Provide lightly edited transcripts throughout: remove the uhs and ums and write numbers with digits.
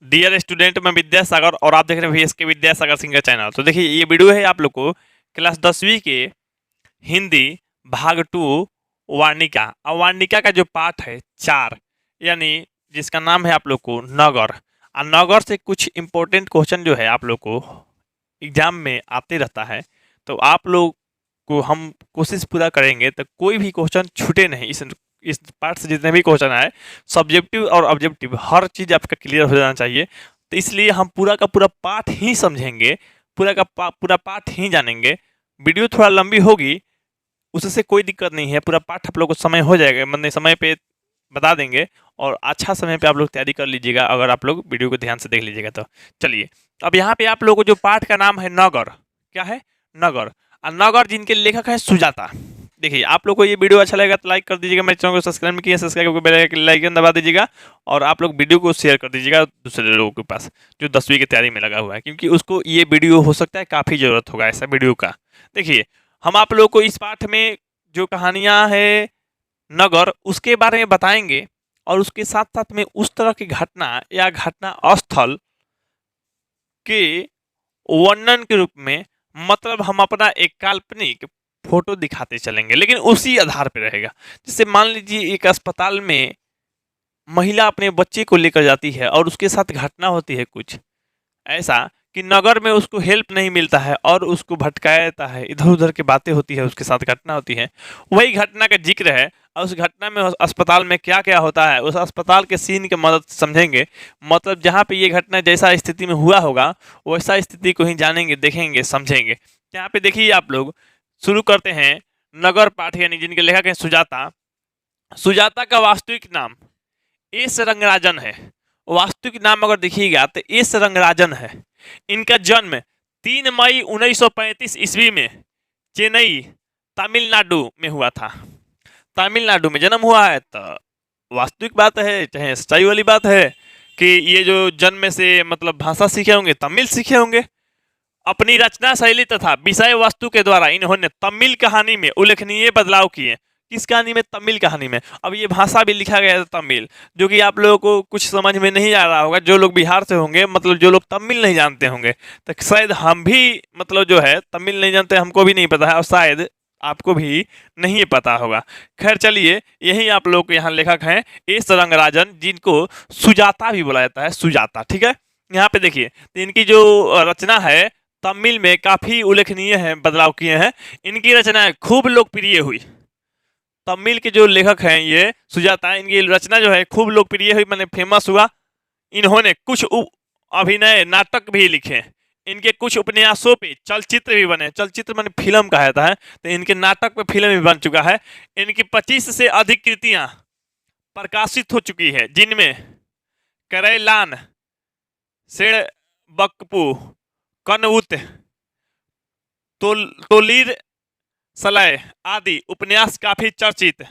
Dear student, मैं विद्यासागर और आप देख रहे हैं VSK विद्यासागर सिंह का चैनल। तो देखिए, ये वीडियो है आप लोग को क्लास 10वीं के हिंदी भाग 2 वार्णिका। और वार्णिका का जो पाठ है 4, यानी जिसका नाम है आप लोग को नगर। और नगर से कुछ इम्पोर्टेंट क्वेश्चन जो है आप लोग को एग्जाम में आते रहता है। तो आप लोग को हम कोशिश पूरा करेंगे तो कोई भी क्वेश्चन छूटे नहीं। इस पार्ट से जितने भी क्वेश्चन आए, सब्जेक्टिव और ऑब्जेक्टिव हर चीज़ आपका क्लियर हो जाना चाहिए। तो इसलिए हम पूरा का पूरा पाठ ही समझेंगे, पूरा पाठ ही जानेंगे। वीडियो थोड़ा लंबी होगी, उससे कोई दिक्कत नहीं है। पूरा पाठ आप लोग को समय हो जाएगा, मतलब समय पे बता देंगे। और अच्छा समय पे आप लोग तैयारी कर लीजिएगा अगर आप लोग वीडियो को ध्यान से देख लीजिएगा तो। चलिए, अब यहाँ पे आप लोगों को जो पाठ का नाम है नगर, क्या है? नगर। और नगर जिनके लेखक है सुजाता। देखिए, आप लोग को ये वीडियो अच्छा लगेगा तो लाइक कर दीजिएगा, मेरे चैनल को सब्सक्राइब किया, सब्सक्राइब करके बेल आइकन दबा दीजिएगा। और आप लोग वीडियो को शेयर कर दीजिएगा दूसरे लोगों के पास जो 10वीं की तैयारी में लगा हुआ है, क्योंकि उसको ये वीडियो हो सकता है काफ़ी ज़रूरत होगा ऐसा वीडियो का। देखिए, हम आप लोग को इस पाठ में जो कहानियाँ है नगर, उसके बारे में बताएंगे। और उसके साथ साथ में उस तरह की घटना या घटना स्थल के वर्णन के रूप में, मतलब हम अपना एक काल्पनिक फोटो दिखाते चलेंगे, लेकिन उसी आधार पर रहेगा। जैसे मान लीजिए एक अस्पताल में महिला अपने बच्चे को लेकर जाती है और उसके साथ घटना होती है कुछ ऐसा कि नगर में उसको हेल्प नहीं मिलता है और उसको भटकाया जाता है, इधर उधर की बातें होती है, उसके साथ घटना होती है। वही घटना का जिक्र है और उस घटना में उस अस्पताल में क्या क्या होता है, उस अस्पताल के सीन की मदद से समझेंगे। मतलब जहाँ पे ये घटना जैसा स्थिति में हुआ होगा वैसा स्थिति को ही जानेंगे, देखेंगे, समझेंगे। यहाँ पे देखिए आप लोग, शुरू करते हैं नगर पाठ, यानी जिनके लेखक हैं सुजाता। सुजाता का वास्तविक नाम एस रंगराजन है। वास्तविक नाम अगर देखिएगा तो एस रंगराजन है। इनका जन्म 3 मई 1935 ईस्वी में चेन्नई, तमिलनाडु में हुआ था। तमिलनाडु में जन्म हुआ है। तो वास्तविक बात है, चाहे सच्चाई वाली बात है, कि ये जो जन्म से मतलब भाषा सीखे होंगे, तमिल सीखे होंगे। अपनी रचना शैली तथा विषय वस्तु के द्वारा इन्होंने तमिल कहानी में उल्लेखनीय बदलाव किए। किस कहानी में? तमिल कहानी में। अब ये भाषा भी लिखा गया था तमिल, जो कि आप लोगों को कुछ समझ में नहीं आ रहा होगा। जो लोग बिहार से होंगे, मतलब जो लोग तमिल नहीं जानते होंगे, तो शायद हम भी मतलब जो है तमिल नहीं जानते, हमको भी नहीं पता है, और शायद आपको भी नहीं पता होगा। खैर चलिए, यही आप लोग के यहाँ लेखक हैं एस रंगराजन, जिनको सुजाता भी बुलाया जाता है, सुजाता। ठीक है, यहाँ पे देखिए, तो इनकी जो रचना है तमिल में काफी उल्लेखनीय है, बदलाव किए हैं। इनकी रचनाएं खूब लोकप्रिय हुई। तमिल के जो लेखक हैं ये सुजाता, इनकी रचना जो है खूब लोकप्रिय हुई, मैंने फेमस हुआ। इन्होंने कुछ अभिनय नाटक भी लिखे। इनके कुछ उपन्यासों पे चलचित्र भी बने। चलचित्र मैंने फिल्म कहा जाता है, तो इनके नाटक पे फिल्म भी बन चुका है। इनकी 25 से अधिक कृतियां प्रकाशित हो चुकी है, जिनमें करैलान, सेड़बकपू, कनउत, तोलीर सलय आदि उपन्यास काफी चर्चित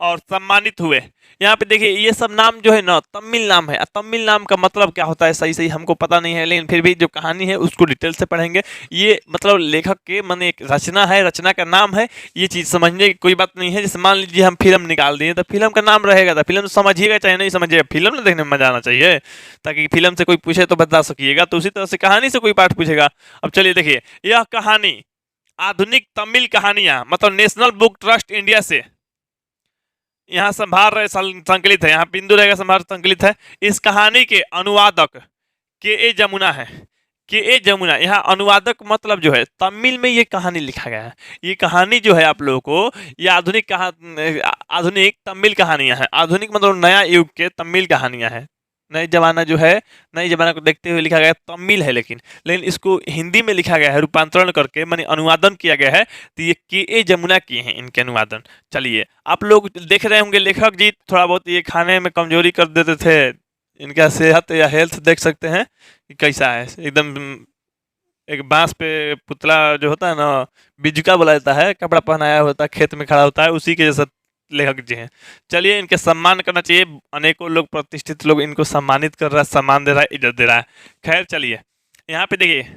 और सम्मानित हुए। यहाँ पे देखिए, ये सब नाम जो है ना तमिल नाम है। तमिल नाम का मतलब क्या होता है सही सही हमको पता नहीं है, लेकिन फिर भी जो कहानी है उसको डिटेल से पढ़ेंगे। ये मतलब लेखक के मन एक रचना है, रचना का नाम है, ये चीज़ समझने की कोई बात नहीं है। जैसे मान लीजिए हम फिल्म निकाल दिए तो फिल्म का नाम रहेगा, तो फिल्म समझिएगा चाहे नहीं समझिएगा, फिल्म ना देखने में मजा आना चाहिए, ताकि फिल्म से कोई पूछे तो बता सकिएगा। तो उसी तरह से कहानी से कोई पाठ पूछेगा। अब चलिए देखिए, यह कहानी आधुनिक तमिल कहानियां, मतलब नेशनल बुक ट्रस्ट इंडिया से यहाँ संभार रहे संकलित है, यहाँ बिंदु रहेगा, संभार संकलित है। इस कहानी के अनुवादक के ए जमुना है। के ए जमुना यहाँ अनुवादक, मतलब जो है तमिल में ये कहानी लिखा गया है। ये कहानी जो है आप लोगों को, ये आधुनिक तमिल कहानियां हैं। आधुनिक मतलब नया युग के तमिल कहानियां हैं। नई जमाना जो है, नई जमाना को देखते हुए लिखा गया तमिल है, लेकिन इसको हिंदी में लिखा गया है, रूपांतरण करके माने अनुवादन किया गया है। तो ये के ए जमुना किए हैं इनके अनुवादन। चलिए, आप लोग देख रहे होंगे लेखक जी थोड़ा बहुत ये खाने में कमजोरी कर देते थे। इनका सेहत या हेल्थ देख सकते हैं कि कैसा है, एकदम एक बांस पे पुतला जो होता है ना, बिजुका बोला जाता है, कपड़ा पहनाया होता है, खेत में खड़ा होता है, उसी के जैसा लेखक जी हैं। चलिए, इनके सम्मान करना चाहिए। अनेकों लोग, प्रतिष्ठित लोग इनको सम्मानित कर रहा है, सम्मान दे रहा है, इज्जत दे रहा है। खैर चलिए, यहाँ पे देखिए,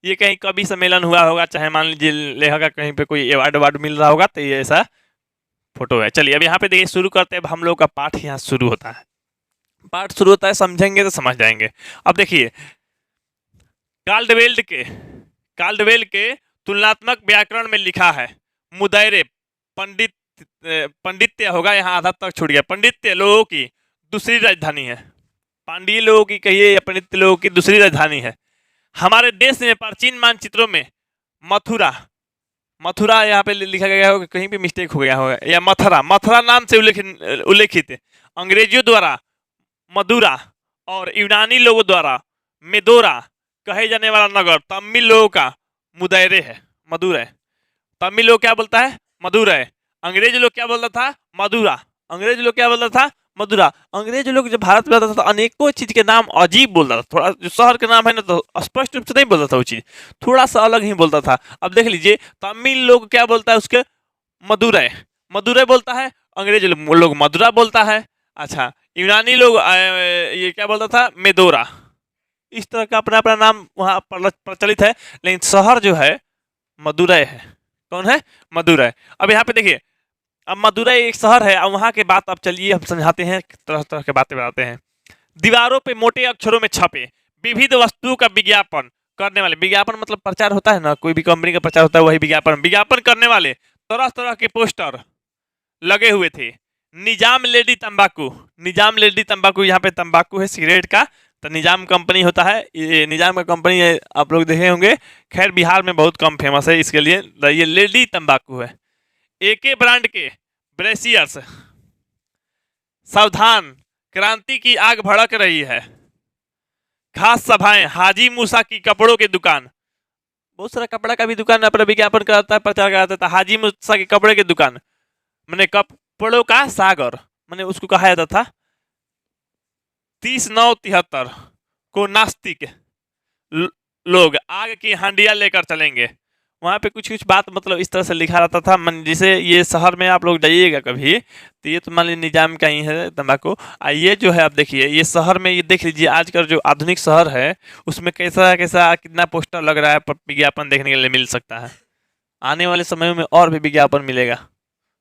ये कहीं कवि सम्मेलन हुआ होगा, चाहे मान लीजिए लेखक का कहीं पे कोई अवार्ड अवार्ड मिल रहा होगा, तो ये ऐसा फोटो है। चलिए, अब यहाँ पे देखिए, शुरू करते हैं। अब हम लोग का पाठ यहाँ शुरू होता है। पाठ शुरू होता है, समझेंगे तो समझ जाएंगे। अब देखिए, काल्डवेल के काल्डवेल के तुलनात्मक व्याकरण में लिखा है, मुदैरे पंडित पंडित्य होगा, यहाँ आधा तक छूट गया, पंडित्य लोगों की दूसरी राजधानी है। पांडिय लोगों की कहिए या पंडित्य लोगों की दूसरी राजधानी है। हमारे देश में प्राचीन मानचित्रों में मथुरा, मथुरा यहाँ पे लिखा गया होगा, कहीं पे मिस्टेक हो गया होगा, या मथुरा, मथुरा नाम से उल्लेखित अंग्रेजियों द्वारा मदुरा और यूनानी लोगों द्वारा मेदोरा कहे जाने वाला नगर तमिल लोगों का मुदैरे है, मदुरै। तमिल लोग क्या बोलता है? मदुरै। अंग्रेज लोग क्या बोलता था? मदुरा। अंग्रेज लोग क्या बोलता था? मदुरा। अंग्रेज लोग जब भारत में आता था तो अनेकों चीज के नाम अजीब बोलता था, थोड़ा जो शहर के नाम है ना तो स्पष्ट रूप से नहीं बोलता था, वो चीज थोड़ा सा अलग ही बोलता था। अब देख लीजिए, तमिल लोग क्या बोलता है उसके? मदुरै, मदुरै बोलता है। अंग्रेज लोग मदुरा बोलता है। अच्छा, यूनानी लोग ये क्या बोलता था? मेदोरा। इस तरह का अपना अपना नाम वहाँ प्रचलित है, लेकिन शहर जो है मदुरै है। कौन है? मदुरै। अब यहाँ पे देखिए, अब मदुरै एक शहर है, अब वहाँ के बात अब चलिए हम समझाते हैं, तरह तरह के बातें बताते हैं। दीवारों पे मोटे अक्षरों में छपे विविध वस्तुओं का विज्ञापन करने वाले, विज्ञापन मतलब प्रचार होता है ना, कोई भी कंपनी का प्रचार होता है, वही विज्ञापन, विज्ञापन करने वाले तरह तरह के पोस्टर लगे हुए थे। निजाम लेडी तंबाकू, निजाम लेडी तंबाकू, यहाँ पे तंबाकू है सिगरेट का, तो निजाम कंपनी होता है, ये निजाम का कंपनी है, आप लोग देखे होंगे। खैर बिहार में बहुत कम फेमस है इसके लिए, ये लेडी तंबाकू है। एके ब्रांड के ब्रेसियर्स, सावधान क्रांति की आग भड़क रही है। खास सभाएं, हाजी मूसा की कपड़ों की दुकान, बहुत सारा कपड़ा का भी दुकान अपना विज्ञापन कराता है, प्रचार कराता था। हाजी मूसा के कपड़े की दुकान, मैंने कपड़ों का सागर, मैंने उसको कहा जाता था। 30/9/73 को नास्तिक लोग आग की हांडिया लेकर चलेंगे। वहाँ पे कुछ कुछ बात मतलब इस तरह से लिखा रहता था, मन जैसे ये शहर में आप लोग जाइएगा कभी तो ये तो मान लीजिए निजाम का ही है तंबाकू। ये जो है आप देखिए, ये शहर में ये देख लीजिए, आजकल जो आधुनिक शहर है उसमें कैसा कैसा कितना पोस्टर लग रहा है, विज्ञापन देखने के लिए मिल सकता है। आने वाले समय में और भी विज्ञापन मिलेगा।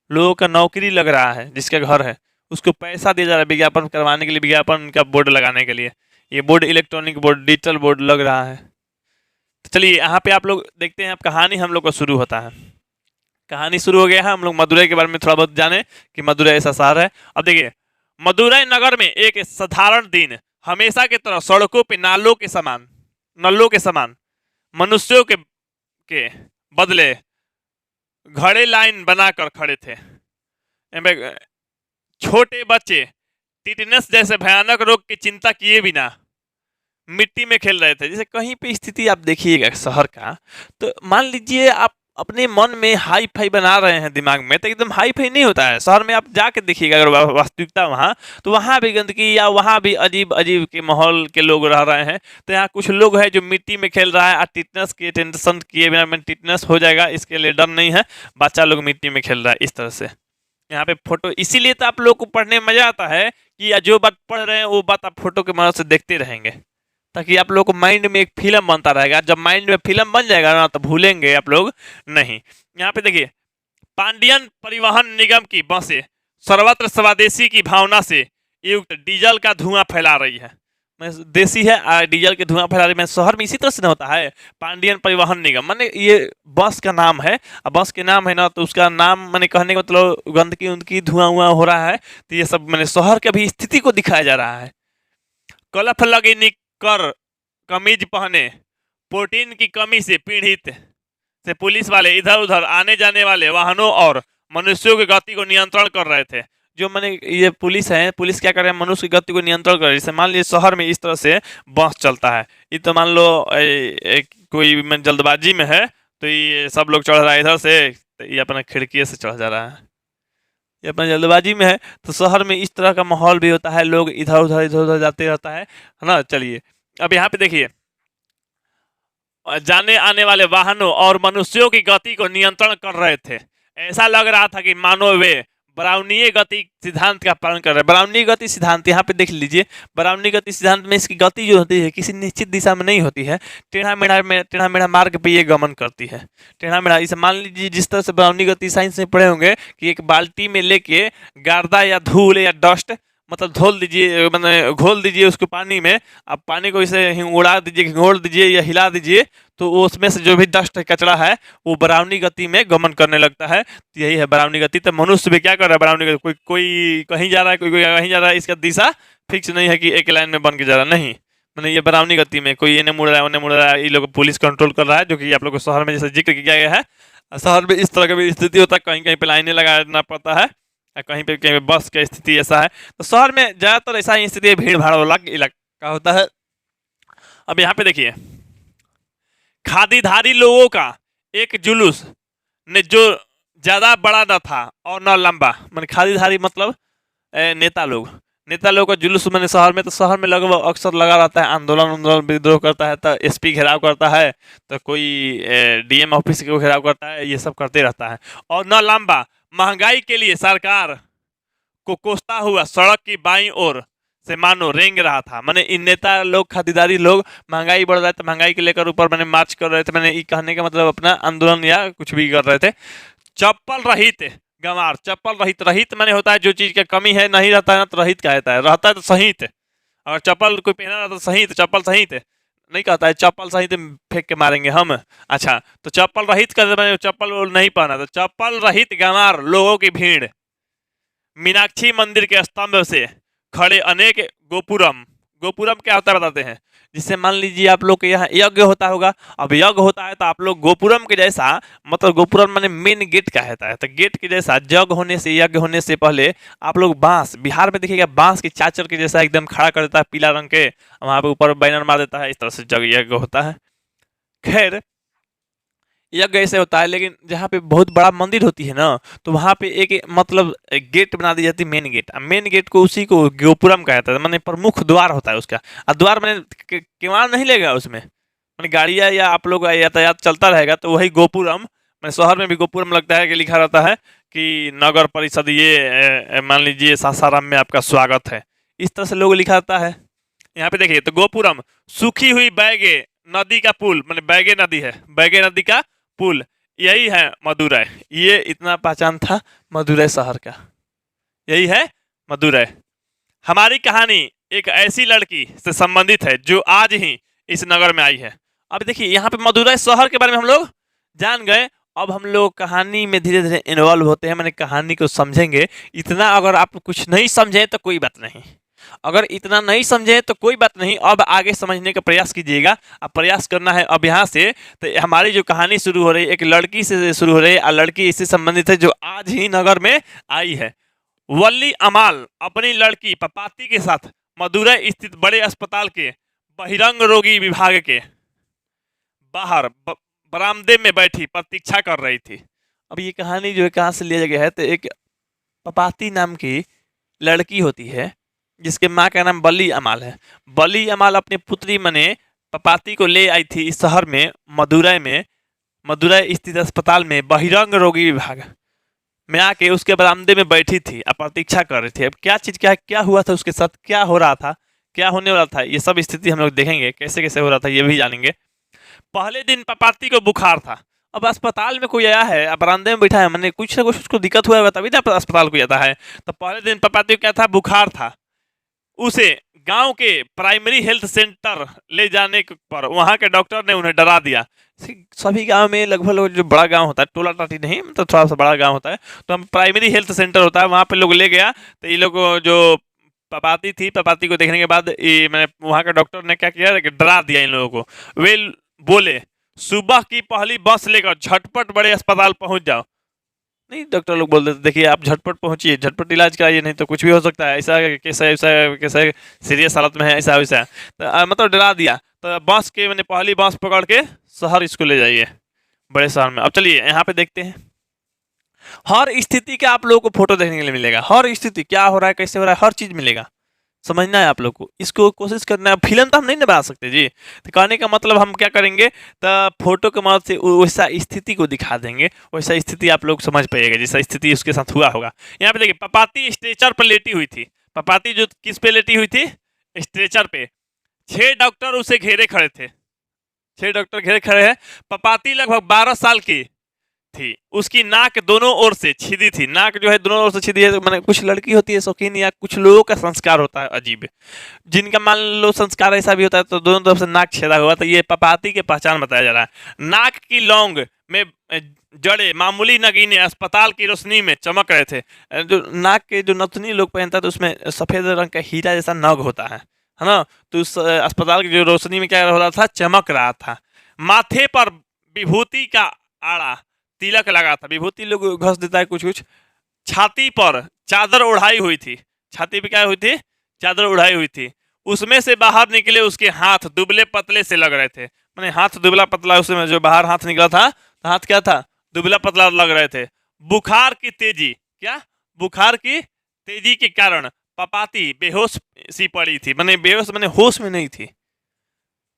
लोगों का नौकरी लग रहा है, जिसका घर है उसको पैसा दिया जा रहा है विज्ञापन करवाने के लिए, विज्ञापन का बोर्ड लगाने के लिए। ये board electronic board, digital board लग रहा है। तो चलिए यहाँ पे आप लोग देखते हैं, अब कहानी हम लोग का शुरू होता है। कहानी शुरू हो गया है, हम लोग मदुरै के बारे में थोड़ा बहुत जाने कि मदुरै ऐसा शहर है। अब देखिए, मदुरै नगर में एक साधारण दिन हमेशा की तरह सड़कों पे नलों के समान मनुष्यों के बदले घड़े लाइन बनाकर खड़े थे। छोटे बच्चे टिटनस जैसे भयानक रोग की चिंता किए बिना मिट्टी में खेल रहे थे। जैसे कहीं पे स्थिति आप देखिएगा शहर का, तो मान लीजिए आप अपने मन में हाई फाई बना रहे हैं दिमाग में, तो एकदम हाई फाई नहीं होता है। शहर में आप जाके देखिएगा अगर वास्तविकता वहाँ, तो वहाँ भी गंदगी या वहाँ भी अजीब अजीब के माहौल के लोग रह रहे हैं। तो यहाँ कुछ लोग हैं जो मिट्टी में खेल रहा है और टिटनस के टेंशन किए बिना, मैं टिटनस हो जाएगा इसके लिए डर नहीं है, बच्चा लोग मिट्टी में खेल रहा है इस तरह से। यहाँ पे फोटो, इसीलिए तो आप लोग को पढ़ने में मजा आता है कि जो बात पढ़ रहे हैं वो बात आप फोटो के मदद से देखते रहेंगे, ताकि आप लोग को माइंड में एक फिल्म बनता रहेगा। जब माइंड में फिल्म बन जाएगा ना तो भूलेंगे आप लोग नहीं। यहाँ पे देखिए, पांडियन परिवहन निगम की बसें सर्वत्र स्वदेशी की भावना से युक्त डीजल का धुआं फैला रही है। मैं देसी है डीजल के धुआं फैला रही है। मैं शहर में इसी तरह से ना होता है। पांडियन परिवहन निगम माने ये बस का नाम है, अब बस के नाम है ना तो उसका नाम मैंने कहने का मतलब गंदगी उनकी धुआं हुआ हो रहा है, तो ये सब मैंने शहर के भी स्थिति को दिखाया जा रहा है। कलफ लगी निकर कमीज पहने प्रोटीन की कमी से पीड़ित से पुलिस वाले इधर उधर आने जाने वाले वाहनों और मनुष्यों की गति को नियंत्रण कर रहे थे। जो मैंने ये पुलिस है, पुलिस क्या कर रहे हैं? मनुष्य की गति को नियंत्रण कर रही है। जैसे मान लीजिए शहर में इस तरह से बस चलता है, ये तो मान लो कोई में जल्दबाजी में है तो ये सब लोग चढ़ रहा है इधर से, तो ये अपना खिड़की से चढ़ जा रहा है, ये अपना जल्दबाजी में है। तो शहर में इस तरह का माहौल भी होता है, लोग इधर उधर जाते रहता है ना। चलिए अब यहाँ पे देखिए, जाने आने वाले वाहनों और मनुष्यों की गति को नियंत्रण कर रहे थे। ऐसा लग रहा था कि मानो वे ब्राउनीय गति सिद्धांत का पालन कर रहे हैं। ब्राउनीय गति सिद्धांत यहाँ पे देख लीजिए, ब्राउनीय गति सिद्धांत में इसकी गति जो होती है किसी निश्चित दिशा में नहीं होती है, टेढ़ा मेढ़ा मार्ग पे ये गमन करती है। टेढ़ा मेढ़ा, इसे मान लीजिए जिस तरह से ब्राउनीय गति साइंस में पढ़े होंगे कि एक बाल्टी में लेके गर्दा या धूल या डस्ट मतलब धोल दीजिए, मैंने घोल दीजिए उसको पानी में। आप पानी को इसे उड़ा दीजिए, घोल दीजिए या हिला दीजिए, तो वो उसमें से जो भी डस्ट कचरा है वो बरावनी गति में गमन करने लगता है। तो यही है बरावनी गति। तो मनुष्य भी क्या कर रहा है बरावनी गति, कोई कोई कहीं जा रहा है, कोई कोई कहीं जा रहा है, इसका दिशा फिक्स नहीं है कि एक लाइन में बन के जा रहा नहीं, मैंने ये बरावनी गति में कोई इन्हें मुड़ रहा है उन्हें मुड़ रहा है, ये लोग पुलिस कंट्रोल कर रहा है, जो कि आप लोग को शहर में जैसे जिक्र किया गया है। शहर में इस तरह की भी स्थिति होता है, कहीं कहीं पे लाइनें लगाना पड़ता है, कहीं पे बस की स्थिति ऐसा है। तो शहर में ज़्यादातर ऐसा ही स्थिति भीड़ भाड़ वाला इलाका होता है। अब यहाँ पे देखिए, खादीधारी लोगों का एक जुलूस ने जो ज़्यादा बड़ा न था और न लंबा, मैंने खादीधारी मतलब नेता लोग का जुलूस मैंने शहर में, तो शहर में लगभग अक्सर लगा रहता है, आंदोलन विद्रोह करता है, तो एसपी घेराव करता है, तो कोई डीएम ऑफिस को घेराव करता है, ये सब करते रहता है। और न लंबा, महंगाई के लिए सरकार को कोसता हुआ सड़क की बाईं ओर से मानो रेंग रहा था। मैंने इन नेता लोग खादीदारी लोग महंगाई बढ़ रहा है तो महंगाई के लेकर ऊपर मैंने मार्च कर रहे थे, मैंने ये कहने का मतलब अपना आंदोलन या कुछ भी कर रहे थे। चप्पल रहित गंवार, चप्पल रहित, रहित मैंने होता है जो चीज का कमी है नहीं रहता है ना तो रहित कहता है, रहता है तो सहित। अगर चप्पल कोई पहना रहा तो सहित, चप्पल सहित नहीं कहता है, चप्पल सहित फेंक के मारेंगे हम। अच्छा, तो चप्पल रहित कर, मैंने चप्पल नहीं पहना, तो चप्पल रहित गंवार लोगों की भीड़ मीनाक्षी मंदिर के स्तंभ से खड़े अनेक गोपुरम, गोपुरम क्या होता है बताते हैं, जिससे मान लीजिए आप लोग के यहाँ यज्ञ होता होगा, अब यज्ञ होता है तो आप लोग गोपुरम के जैसा, मतलब गोपुरम माने मेन गेट का होता है, तो गेट के जैसा यज्ञ होने से, यज्ञ होने से पहले आप लोग बांस, बिहार में देखिएगा बांस की चाचर के जैसा एकदम खड़ा कर देता है पीला रंग के, वहां पे ऊपर बैनर मार देता है, इस तरह से यज्ञ होता है। खैर यज्ञ ऐसे होता है, लेकिन जहाँ पे बहुत बड़ा मंदिर होती है ना, तो वहाँ पे एक मतलब गेट बना दी जाती है, मेन गेट। अब मेन गेट को उसी को गोपुरम कहता है, माने प्रमुख द्वार होता है उसका। और द्वार मैंने किवाड़ नहीं लेगा उसमें, मैंने गाड़ियाँ या आप लोग यातायात चलता रहेगा तो वही गोपुरम, मैंने शहर में भी गोपुरम लगता है कि लिखा रहता है कि नगर परिषद ये मान लीजिए सासाराम में आपका स्वागत है, इस तरह से लोग लिखा रहता है। यहाँ पे देखिए तो गोपुरम, सूखी हुई बैगे नदी का पुल, मैंने बैगे नदी है, बैगे नदी का पुल, यही है मदुरै। ये इतना पहचान था मदुरै शहर का, यही है मदुरै। हमारी कहानी एक ऐसी लड़की से संबंधित है जो आज ही इस नगर में आई है। अब देखिए यहाँ पे मदुरै शहर के बारे में हम लोग जान गए। अब हम लोग कहानी में धीरे धीरे इन्वॉल्व होते हैं, मैंने कहानी को समझेंगे। इतना अगर आप कुछ नहीं समझे तो कोई बात नहीं, अगर इतना नहीं समझे तो कोई बात नहीं, अब आगे समझने का प्रयास कीजिएगा। अब प्रयास करना है अब यहाँ से। तो हमारी जो कहानी शुरू हो रही है एक लड़की से शुरू हो रही है, और लड़की इससे संबंधित है जो आज ही नगर में आई है। वल्ली अमाल अपनी लड़की पपाती के साथ मदुरै स्थित बड़े अस्पताल के बहिरंग रोगी विभाग के बाहर बरामदे में बैठी प्रतीक्षा कर रही थी। अब ये कहानी जो है कहाँ से लिया गया है, तो एक पपाती नाम की लड़की होती है जिसके माँ का नाम बली अमाल है। बली अमाल अपनी पुत्री मने पपाती को ले आई थी इस शहर में, मदुरै स्थित अस्पताल में बहिरंग रोगी विभाग में आके उसके बरामदे में बैठी थी, अब प्रतीक्षा कर रही थी। अब क्या चीज़ क्या हुआ था उसके साथ, क्या हो रहा था, क्या होने वाला था, ये सब स्थिति हम लोग देखेंगे, कैसे कैसे हो रहा था ये भी जानेंगे। पहले दिन पपाती को बुखार था। अब अस्पताल में कोई आया है, अब बरामदे में बैठा है, मैंने कुछ ना कुछ उसको दिक्कत हुआ होगा तभी ना अस्पताल को जाता है। तो पहले दिन पपाती को क्या था, बुखार था। उसे गांव के प्राइमरी हेल्थ सेंटर ले जाने पर वहां के डॉक्टर ने उन्हें डरा दिया। सभी गांव में लगभग जो बड़ा गांव होता है, टोला टाटी नहीं मतलब थोड़ा सा बड़ा गांव होता है, तो हम प्राइमरी हेल्थ सेंटर होता है वहां पे लोग ले गया। तो ये लोग जो पपाती थी, पपाती को देखने के बाद ये मैंने वहां का डॉक्टर ने क्या किया कि डरा दिया इन लोगों को। वे बोले सुबह की पहली बस लेकर झटपट बड़े अस्पताल पहुंच जाओ। नहीं, डॉक्टर लोग बोल देते देखिए आप झटपट पहुंचिए, झटपट इलाज कराइए, नहीं तो कुछ भी हो सकता है, ऐसा कैसा ऐसा कैसा सीरियस हालत में है, ऐसा वैसा। तो मतलब डरा दिया। तो बस के मैंने पहली बस पकड़ के शहर इसको ले जाइए, बड़े शहर में। अब चलिए यहाँ पे देखते हैं, हर स्थिति का आप लोगों को फोटो देखने के लिए मिलेगा, हर स्थिति क्या हो रहा है कैसे हो रहा है हर चीज मिलेगा, समझना है आप लोग को, इसको कोशिश करना है। फिल्म तो हम नहीं ना बना सकते जी, तो कहने का मतलब हम क्या करेंगे, तो फोटो के मदद से वैसा स्थिति को दिखा देंगे, वैसा स्थिति आप लोग समझ पाइएगा जैसा स्थिति उसके साथ हुआ होगा। यहाँ पे देखिए पपाती स्ट्रेचर पर लेटी हुई थी। पपाती जो किस पे लेटी हुई थी, स्ट्रेचर पे। 6 डॉक्टर उसे घेरे खड़े थे, 6 डॉक्टर घेरे खड़े हैं। पपाती लगभग 12 साल की थी, उसकी नाक दोनों ओर से छिदी थी। नाक जो है दोनों ओर से छिदी है, मैंने कुछ लड़की होती है शौकीन, या कुछ लोगों का संस्कार होता है अजीब, जिनका मान लो संस्कार ऐसा भी होता है तो दोनों तरफ से नाक छेदा हुआ। तो ये पपाती की पहचान बताया जा रहा है। नाक की लौंग में जड़े मामूली नगीने अस्पताल की रोशनी में चमक रहे थे। जो नाक के जो नथनी लोग पहनता है तो उसमें सफेद रंग का हीरा जैसा नग होता है ना। तो उस अस्पताल की जो रोशनी में क्या हो रहा था, चमक रहा था। माथे पर विभूति का आड़ा तिलक लगा था, विभूति लोग घस देता है कुछ कुछ। छाती पर चादर उड़ाई हुई थी, छाती पे क्या हुई थी, चादर उड़ाई हुई थी। उसमें से बाहर निकले उसके हाथ दुबले पतले से लग रहे थे, मैंने हाथ दुबला पतला, उसमें जो बाहर हाथ निकला था तो हाथ क्या था, दुबला पतला लग रहे थे। बुखार की तेजी, क्या बुखार की तेजी के कारण पपाती बेहोश सी पड़ी थी, मैंने बेहोश मैंने होश में नहीं थी।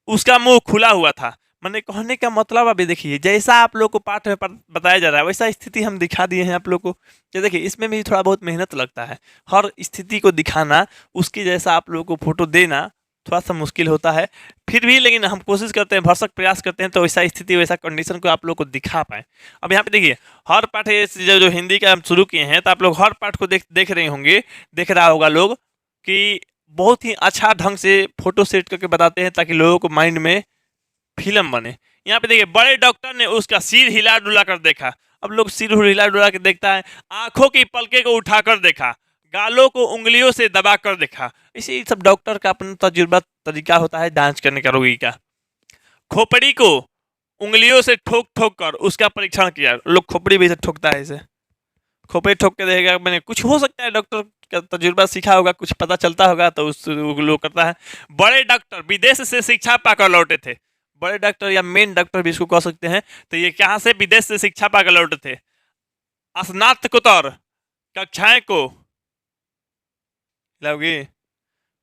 उसका मुंह खुला हुआ था। मैंने कहने का मतलब अभी देखिए, जैसा आप लोग को पाठ में बताया जा रहा है वैसा स्थिति हम दिखा दिए हैं आप लोग को। ये देखिए इसमें भी थोड़ा बहुत मेहनत लगता है, हर स्थिति को दिखाना, उसकी जैसा आप लोग को फोटो देना थोड़ा सा मुश्किल होता है, फिर भी लेकिन हम कोशिश करते हैं, भरसक प्रयास करते हैं तो वैसा स्थिति वैसा कंडीशन को आप लोग को दिखा पाए। अब यहाँ पे देखिए हर पाठ जो हिंदी का हम शुरू किए हैं तो आप लोग हर पाठ को देख रहे होंगे, देख रहा होगा लोग कि बहुत ही अच्छा ढंग से फोटो सेट करके बताते हैं ताकि लोगों को माइंड में फिल्म बने। यहाँ पे देखिए बड़े डॉक्टर ने उसका सिर हिला डुला कर देखा। अब लोग सिर हिला डुला के देखता है, आंखों की पलके को उठाकर देखा, गालों को उंगलियों से दबा कर देखा। इसी सब डॉक्टर का अपना तजुर्बा तरीका होता है जांच करने का रोगी का। खोपड़ी को उंगलियों से ठोक ठोक कर उसका परीक्षण किया। लोग खोपड़ी भी से ठोकता है, इसे खोपड़ी ठोक के देखेगा, मैंने कुछ हो सकता है डॉक्टर का तजुर्बा सीखा होगा, कुछ पता चलता होगा तो उस लोग करता है। बड़े डॉक्टर विदेश से शिक्षा पाकर लौटे थे, बड़े डॉक्टर या मेन डॉक्टर भी इसको कह सकते हैं। तो ये कहाँ से, विदेश से शिक्षा पाकर लौटे थे। स्नातकोत्तर कक्षाएं को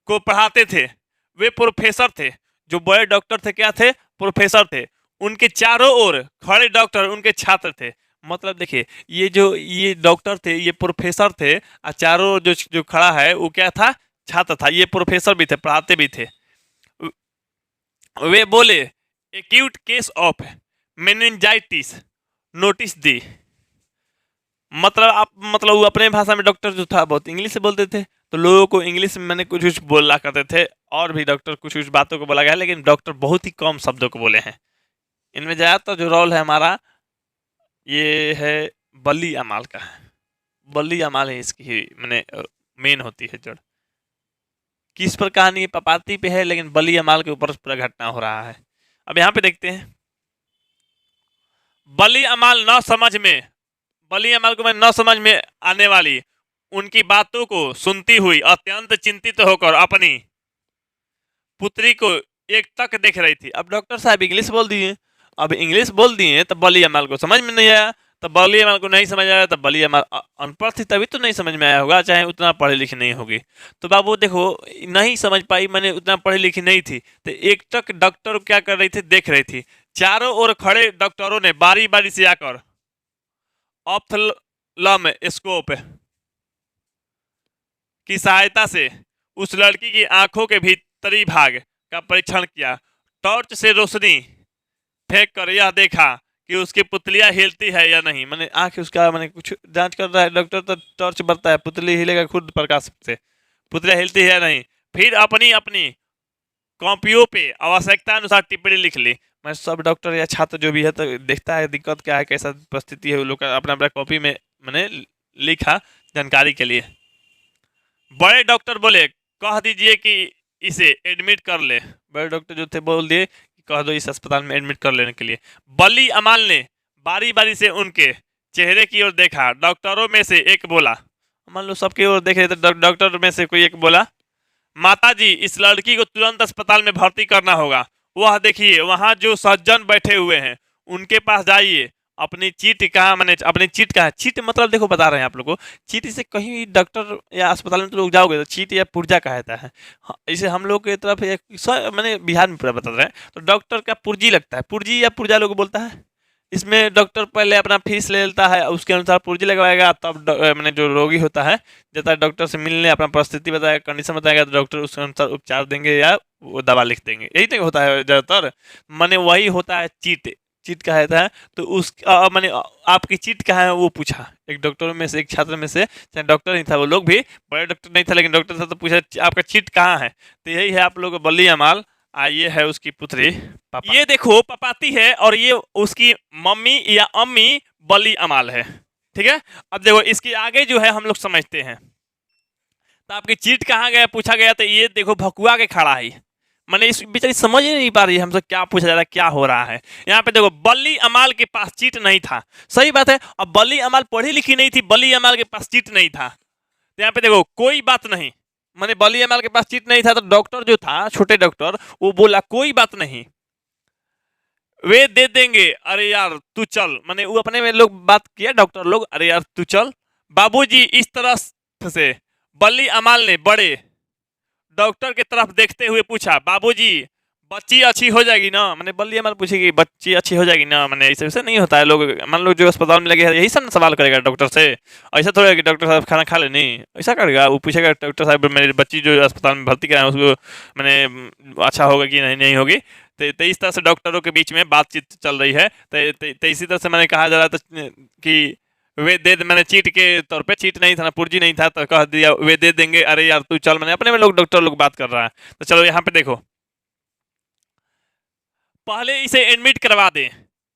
पढ़ाते थे। वे प्रोफेसर थे, जो बड़े डॉक्टर थे क्या थे, प्रोफेसर थे। उनके चारों ओर खड़े डॉक्टर उनके छात्र थे। मतलब देखिए ये डॉक्टर थे, ये प्रोफेसर थे, और चारों जो खड़ा है वो क्या था, छात्र था। ये प्रोफेसर भी थे, पढ़ाते भी थे। वे बोले acute case of meningitis notice दी। मतलब वो अपने भाषा में डॉक्टर जो था बहुत इंग्लिश से बोलते थे, तो लोगों को इंग्लिश में मैंने कुछ कुछ बोला करते थे, और भी डॉक्टर कुछ कुछ बातों को बोला गया, लेकिन डॉक्टर बहुत ही कम शब्दों को बोले हैं। इनमें ज़्यादातर जो रोल है हमारा ये है बली अमाल का है। बली अमाल है इसकी ही मैंने मेन होती है जड़। किस पर कहानी पपाती पे है, लेकिन बली अमाल के ऊपर पूरा घटना हो रहा है। अब यहाँ पे देखते हैं, बली अमाल को मैं न समझ में आने वाली उनकी बातों को सुनती हुई अत्यंत चिंतित होकर अपनी पुत्री को एक तक देख रही थी। अब डॉक्टर साहब इंग्लिश बोल दिए, अब इंग्लिश बोल दिए तो बली अमाल को समझ में नहीं आया, तो बली अमाल को नहीं समझ आया, तो बली अमाल अनपढ़ थी तभी तो नहीं समझ में आया होगा, चाहे उतना पढ़ी लिखी नहीं होगी। तो बाबू देखो नहीं समझ पाई, मैंने उतना पढ़ी लिखी नहीं थी, तो एक तक डॉक्टर क्या कर रही थी, देख रही थी। चारों ओर खड़े डॉक्टरों ने बारी बारी से आकर ऑप्थेल्मोस्कोप की सहायता से उस लड़की की आंखों के भीतरी भाग का परीक्षण किया। टॉर्च से रोशनी फेंक कर यह देखा कि उसकी पुतलियां हिलती है या नहीं। मैंने आंख उसका मैंने कुछ जांच कर रहा है डॉक्टर, तो टॉर्च बरता है, पुतली हिलेगा खुद प्रकाश से, पुतलियां हिलती है या नहीं। फिर अपनी अपनी कॉपियों पे आवश्यकता अनुसार टिप्पणी लिख ली। मैं सब डॉक्टर या छात्र जो भी है तो देखता है दिक्कत क्या है, कैसा परिस्थिति है, वो लोग अपना अपना कॉपी में मैंने लिखा जानकारी के लिए। बड़े डॉक्टर बोले कह दीजिए कि इसे एडमिट कर ले। बड़े डॉक्टर जो थे बोल दिए कह दो इस अस्पताल में एडमिट कर लेने के लिए। बली अमाल ने बारी बारी से उनके चेहरे की ओर देखा। डॉक्टरों में से एक बोला, मान लो सबकी ओर देखे तो डॉक्टर में से कोई एक बोला, माताजी इस लड़की को तुरंत अस्पताल में भर्ती करना होगा। वह देखिए वहां जो सज्जन बैठे हुए हैं उनके पास जाइए। अपनी चीट कहाँ, मैंने अपनी चीट कहाँ, चीट मतलब देखो बता रहे हैं आप लोग को, चीट इसे कहीं डॉक्टर या अस्पताल में तो लोग जाओगे तो चीट या पुर्जा कहता है। इसे हम लोग की तरफ मैंने बिहार में पूरा बता रहे हैं, तो डॉक्टर का पुर्जी लगता है, पुर्जी या पुर्जा लोग बोलता है। इसमें डॉक्टर पहले अपना फीस ले लेता है, उसके अनुसार पुर्जी लगवाएगा, तब मैंने जो रोगी होता है जाता है डॉक्टर से मिलने, अपना परिस्थिति बताएगा, कंडीशन बताएगा, तो डॉक्टर उसके अनुसार उपचार देंगे या वो दवा लिख देंगे। यही तो होता है ज़्यादातर, मैंने वही होता है चीट। चीट कहा जाता है, तो उस मैंने आपकी चीट कहाँ है वो पूछा, एक डॉक्टरों में से, एक छात्र में से, चाहे डॉक्टर नहीं था वो लोग भी, बड़े डॉक्टर नहीं था लेकिन डॉक्टर था, तो पूछा आपका चीट कहाँ है, तो यही है आप लोग बल्ली अमाल। ये है उसकी पुत्री पापा। ये देखो पपाती है और ये उसकी मम्मी या अम्मी बल्ली अमाल है, ठीक है। अब देखो इसके आगे जो है हम लोग समझते हैं। तो आपकी चीट कहाँ गया पूछा गया, तो ये देखो भकुआ के खड़ा है, मैंने इस बेचारी समझ ही नहीं पा रही है हमसे क्या पूछा जा रहा है, क्या हो रहा है। यहाँ पे देखो बल्ली अमाल के पास चीट नहीं था, सही बात है। अब बल्ली अमाल पढ़ी लिखी नहीं थी, बल्ली अमाल के पास चीट नहीं था, तो यहाँ पे देखो कोई बात नहीं, मैंने बल्ली अमाल के पास चीट नहीं था, तो डॉक्टर जो था छोटे डॉक्टर वो बोला कोई बात नहीं वे दे देंगे, अरे यार तू चल, मैंने वो अपने में लोग बात किया डॉक्टर लोग, अरे यार तू चल। बाबूजी इस तरह से बल्ली अमाल ने बड़े डॉक्टर की तरफ देखते हुए पूछा, बाबूजी बच्ची अच्छी हो जाएगी ना, मैंने बल्ली अमाल पूछेगी बच्ची अच्छी हो जाएगी ना, मैंने ऐसे वैसे नहीं होता है, लोग मान लो जो अस्पताल में लगे यही सब सवाल करेगा डॉक्टर से, ऐसा थोड़ा कि डॉक्टर साहब खाना खा लेनी, ऐसा करेगा, वो पूछेगा डॉक्टर साहब मेरी बच्ची जो अस्पताल में भर्ती कराए उसको मैंने अच्छा होगा कि नहीं नहीं होगी। तो इस तरह से डॉक्टरों के बीच में बातचीत चल रही है। तो इसी तरह से मैंने कहा जा रहा था कि वे दे, मैंने चीट के तौर पे, चीट नहीं था ना पुर्जी नहीं था, तो कह दिया वे दे देंगे, अरे यार तू चल, मैंने अपने में लोग डॉक्टर लोग बात कर रहा है। तो चलो यहाँ पे देखो, पहले इसे एडमिट करवा दे,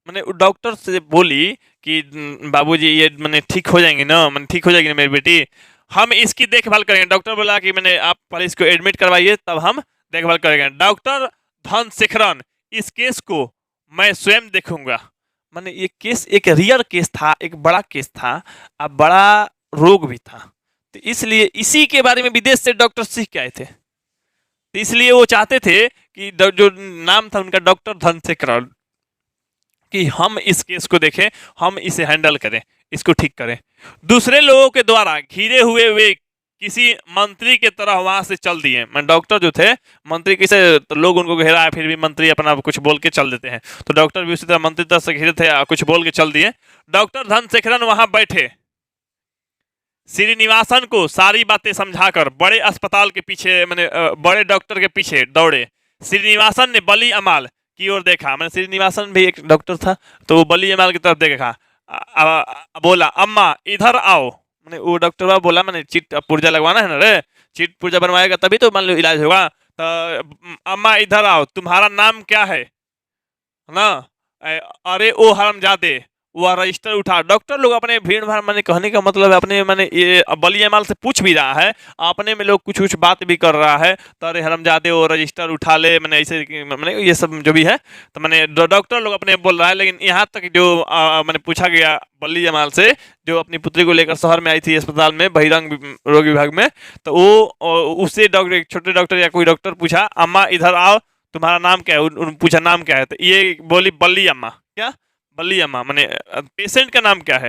मैंने डॉक्टर से बोली कि बाबूजी ये मैंने ठीक हो जाएंगे ना, मैंने ठीक हो जाएगी ना मेरी बेटी, हम इसकी देखभाल करेंगे। डॉक्टर बोला कि मैंने आप पहले इसको एडमिट करवाइए तब हम देखभाल करेंगे। डॉक्टर धनशेखरन इस केस को मैं स्वयं देखूंगा, मैंने ये केस एक रियल केस था, एक बड़ा केस था, अब बड़ा रोग भी था, तो इसलिए इसी के बारे में विदेश से डॉक्टर सीख के आए थे, तो इसलिए वो चाहते थे कि जो नाम था उनका डॉक्टर धनशेखरन, कि हम इस केस को देखें, हम इसे हैंडल करें, इसको ठीक करें। दूसरे लोगों के द्वारा घिरे हुए वे किसी मंत्री के तरह वहां से चल दिए, मैं डॉक्टर जो थे मंत्री किसे, तो लोग उनको घेरा है फिर भी मंत्री अपना कुछ बोल के चल देते हैं, तो डॉक्टर भी उसी तरह मंत्री तरह से घिरे थे, कुछ बोल के चल दिए। डॉक्टर धनशेखरन वहां बैठे, श्रीनिवासन को सारी बातें समझाकर बड़े अस्पताल के पीछे, मैंने बड़े डॉक्टर के पीछे दौड़े। श्रीनिवासन ने बली अमाल की ओर देखा, मैंने श्रीनिवासन भी एक डॉक्टर था, तो वो बली अमाल की तरफ देखा, बोला अम्मा इधर आओ, मैंने वो डॉक्टर बोला मैंने चीट पुर्जा लगवाना है ना रे, चीट पुर्जा बनवाएगा तभी तो मान लो इलाज होगा, तो अम्मा इधर आओ, तुम्हारा नाम क्या है ना, अरे ओ हरामजादे, वह रजिस्टर उठा। डॉक्टर लोग अपने भीड़ भाड़, मैंने कहने का मतलब है अपने, मैंने ये बली अमाल से पूछ भी रहा है, अपने में लोग कुछ कुछ बात भी कर रहा है, तो अरे हरामजादे वो रजिस्टर उठा ले, मैंने ऐसे मैंने ये सब जो भी है, तो मैंने डॉक्टर लोग अपने बोल रहा है। लेकिन यहाँ तक जो मैंने पूछा गया बली अमाल से, जो अपनी पुत्री को लेकर शहर में आई थी अस्पताल में बहिरंग रोग विभाग में, तो वो उससे डॉक्टर, छोटे डॉक्टर या कोई डॉक्टर पूछा अम्मा इधर आओ, तुम्हारा नाम क्या है, पूछा नाम क्या है, तो ये बोली बल्ली अम्मा, क्या बल्ली अम्मा, मैंने पेशेंट का नाम क्या है,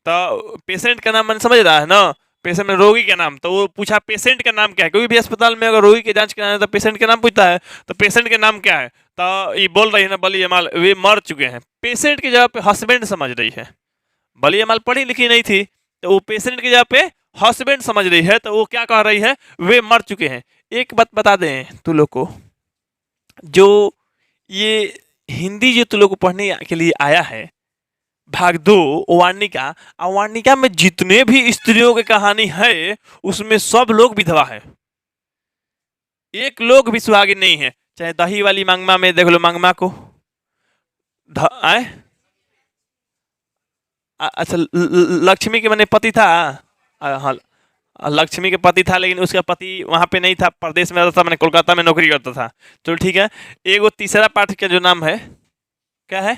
तो पेशेंट का नाम मैंने समझ रहा है ना, पेशेंट में रोगी का नाम, तो वो पूछा पेशेंट का नाम क्या है, कोई भी अस्पताल में अगर रोगी की जांच कराना है तो पेशेंट का नाम पूछता है, तो पेशेंट के नाम क्या है, तो ये बोल रही है ना बली अमाल वे मर चुके हैं, पेशेंट की जगह पे हस्बैंड समझ रही है, बली अमाल पढ़ी लिखी नहीं थी, तो वो पेशेंट की जगह पे हस्बैंड समझ रही है, तो वो क्या कह रही है वे मर चुके हैं। एक बात बता दें तू लोग को, जो ये हिंदी जो तू लोग को पढ़ने के लिए आया है भाग 2 वार्णिका, वार्णिका में जितने भी स्त्रियों की कहानी है उसमें सब लोग विधवा है, एक लोग भी सुहागिन नहीं है। चाहे दही वाली मांगमा में देख लो, मांगमा को आए, अच्छा लक्ष्मी के मैंने पति था, हाँ लक्ष्मी के पति था, लेकिन उसका पति वहां पे नहीं था, प्रदेश में रहता था, मैंने कोलकाता में नौकरी करता था। चलो ठीक है, एक वो तीसरा पाठ का जो नाम है क्या है,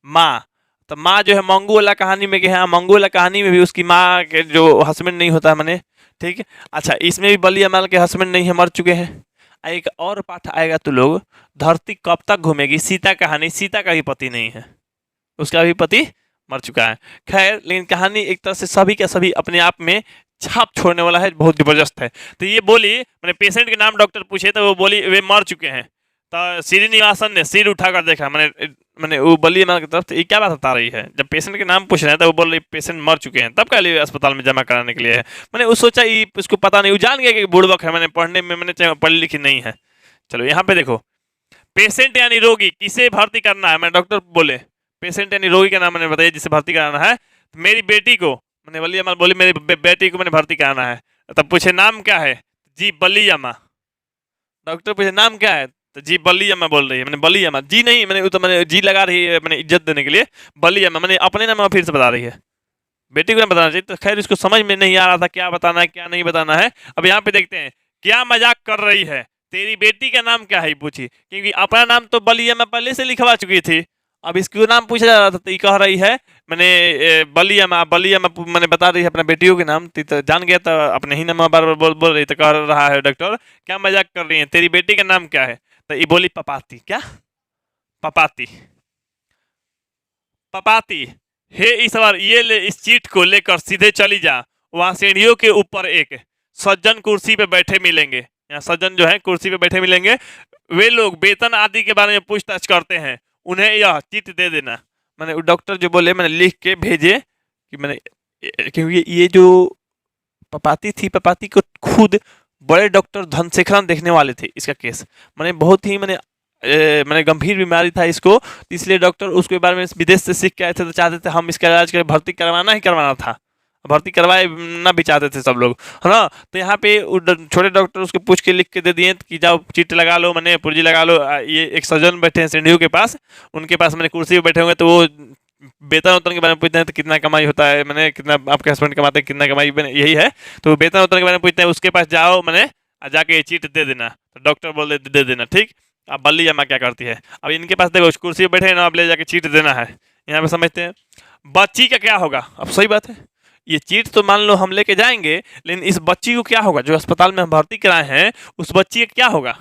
माँ, तो माँ जो है मंगू वाला कहानी में क्या है, मंगू वाला कहानी में भी उसकी माँ के जो हस्बैंड नहीं होता है मैंने, ठीक है। अच्छा इसमें भी बली अमाल के हस्बैंड नहीं है, मर चुके हैं। एक और पाठ आएगा तो लोग, धरती कब तक घूमेगी, सीता कहानी, सीता का भी पति नहीं है, उसका भी पति मर चुका है। खैर लेकिन कहानी एक तरह से सभी के सभी अपने आप में छाप छोड़ने वाला है, बहुत जबरदस्त है। तो ये बोली, मैंने पेशेंट के नाम डॉक्टर पूछे तो वो बोली वे मर चुके हैं, तो श्रीनिवासन ने सिर उठाकर देखा, मैंने वो बली अमाल की तरफ, तो ये क्या बात बता रही है, जब पेशेंट के नाम पूछ रहे हैं तो वो बोल रही पेशेंट मर चुके हैं, तब क्या लिए अस्पताल में जमा कराने के लिए है। मैंने वो सोचा ये उसको पता नहीं, वो जान गया कि बुड़बक है, मैंने पढ़ने में मैंने पढ़ी लिखी नहीं है। चलो यहाँ पे देखो, पेशेंट यानी रोगी, किसे भर्ती करना है? मैंने डॉक्टर बोले पेशेंट यानी रोगी का नाम मैंने बताइए जिसे भर्ती कराना है। तो मेरी बेटी को, मैंने बली अम्मा बोली मेरी बेटी को मैंने भर्ती कराना है। तब पूछे नाम क्या है? जी बली अम्मा। डॉक्टर पूछे नाम क्या है? तो जी बली अम्मा बोल रही है। मैंने बली अम्मा, जी नहीं, मैंने वो तो मैंने जी लगा रही है, मैंने इज्जत देने के लिए। बली अम्मा मैंने अपने नाम फिर से बता रही है, बेटी को नहीं बताना चाहिए। तो खैर इसको समझ में नहीं आ रहा था क्या बताना है क्या नहीं बताना है। अब यहाँ पे देखते हैं क्या मजाक कर रही है। तेरी बेटी का नाम क्या है पूछी, क्योंकि अपना नाम तो बलिया मैं पहले से लिखवा चुकी थी। अब इसको नाम पूछा जा रहा था तो ये कह रही है मैंने बलिया मैंने बता रही है अपना बेटियों के नाम। तो जान गया तो अपने ही नाम बार बार बोल रही। तो कह रहा है डॉक्टर क्या मजाक कर रही है, तेरी बेटी का नाम क्या है? तो ये बोली पपाती। क्या पपाती? पपाती। हे ईश्वर, ये ले, इस चीट को लेकर सीधे चली जा। वहां सीढ़ियों के ऊपर एक सज्जन कुर्सी पे बैठे मिलेंगे। यहाँ सज्जन जो है कुर्सी पे बैठे मिलेंगे। वे लोग वेतन आदि के बारे में पूछताछ करते हैं, उन्हें यह चिट दे देना। मैंने डॉक्टर जो बोले मैंने लिख के भेजे कि मैंने, क्योंकि ये जो पपाती थी, पपाती को खुद बड़े डॉक्टर धनशेखरन देखने वाले थे इसका केस। मैंने बहुत ही मैंने गंभीर बीमारी था इसको, तो इसलिए डॉक्टर उसके बारे में विदेश से सीख के आए थे। तो चाहते थे हम इसका इलाज के भर्ती करवाना ही करवाना था, भर्ती करवाए ना भी चाहते थे सब लोग, है ना। तो यहाँ पे छोटे डॉक्टर उसको पूछ के लिख के दे दिए कि जाओ चीट लगा लो, मैंने पुर्जी लगा लो। ये एक सज्जन बैठे हैं सीढ़ियों के पास, उनके पास मैंने कुर्सी पे बैठे होंगे, तो वो वेतन वेतन के बारे में पूछते हैं तो कितना कमाई होता है, मैंने कितना आपके हस्बैंड कमाते हैं, कितना कमाई, यही है। तो वेतन वेतन के बारे में पूछते हैं, उसके पास जाओ मैंने जाके ये चीट दे देना। तो डॉक्टर बोल दे देना ठीक। अब बल्ली अम्मा क्या करती है, अब इनके पास देखो कुर्सी पे बैठे हैं ना, अब ले जाके चीट देना है। यहाँ पे समझते हैं बच्ची का क्या होगा। अब सही बात है, ये चीट तो मान लो हम लेके जाएंगे, लेकिन इस बच्ची को क्या होगा जो अस्पताल में हम भर्ती कराए हैं, उस बच्ची का क्या होगा?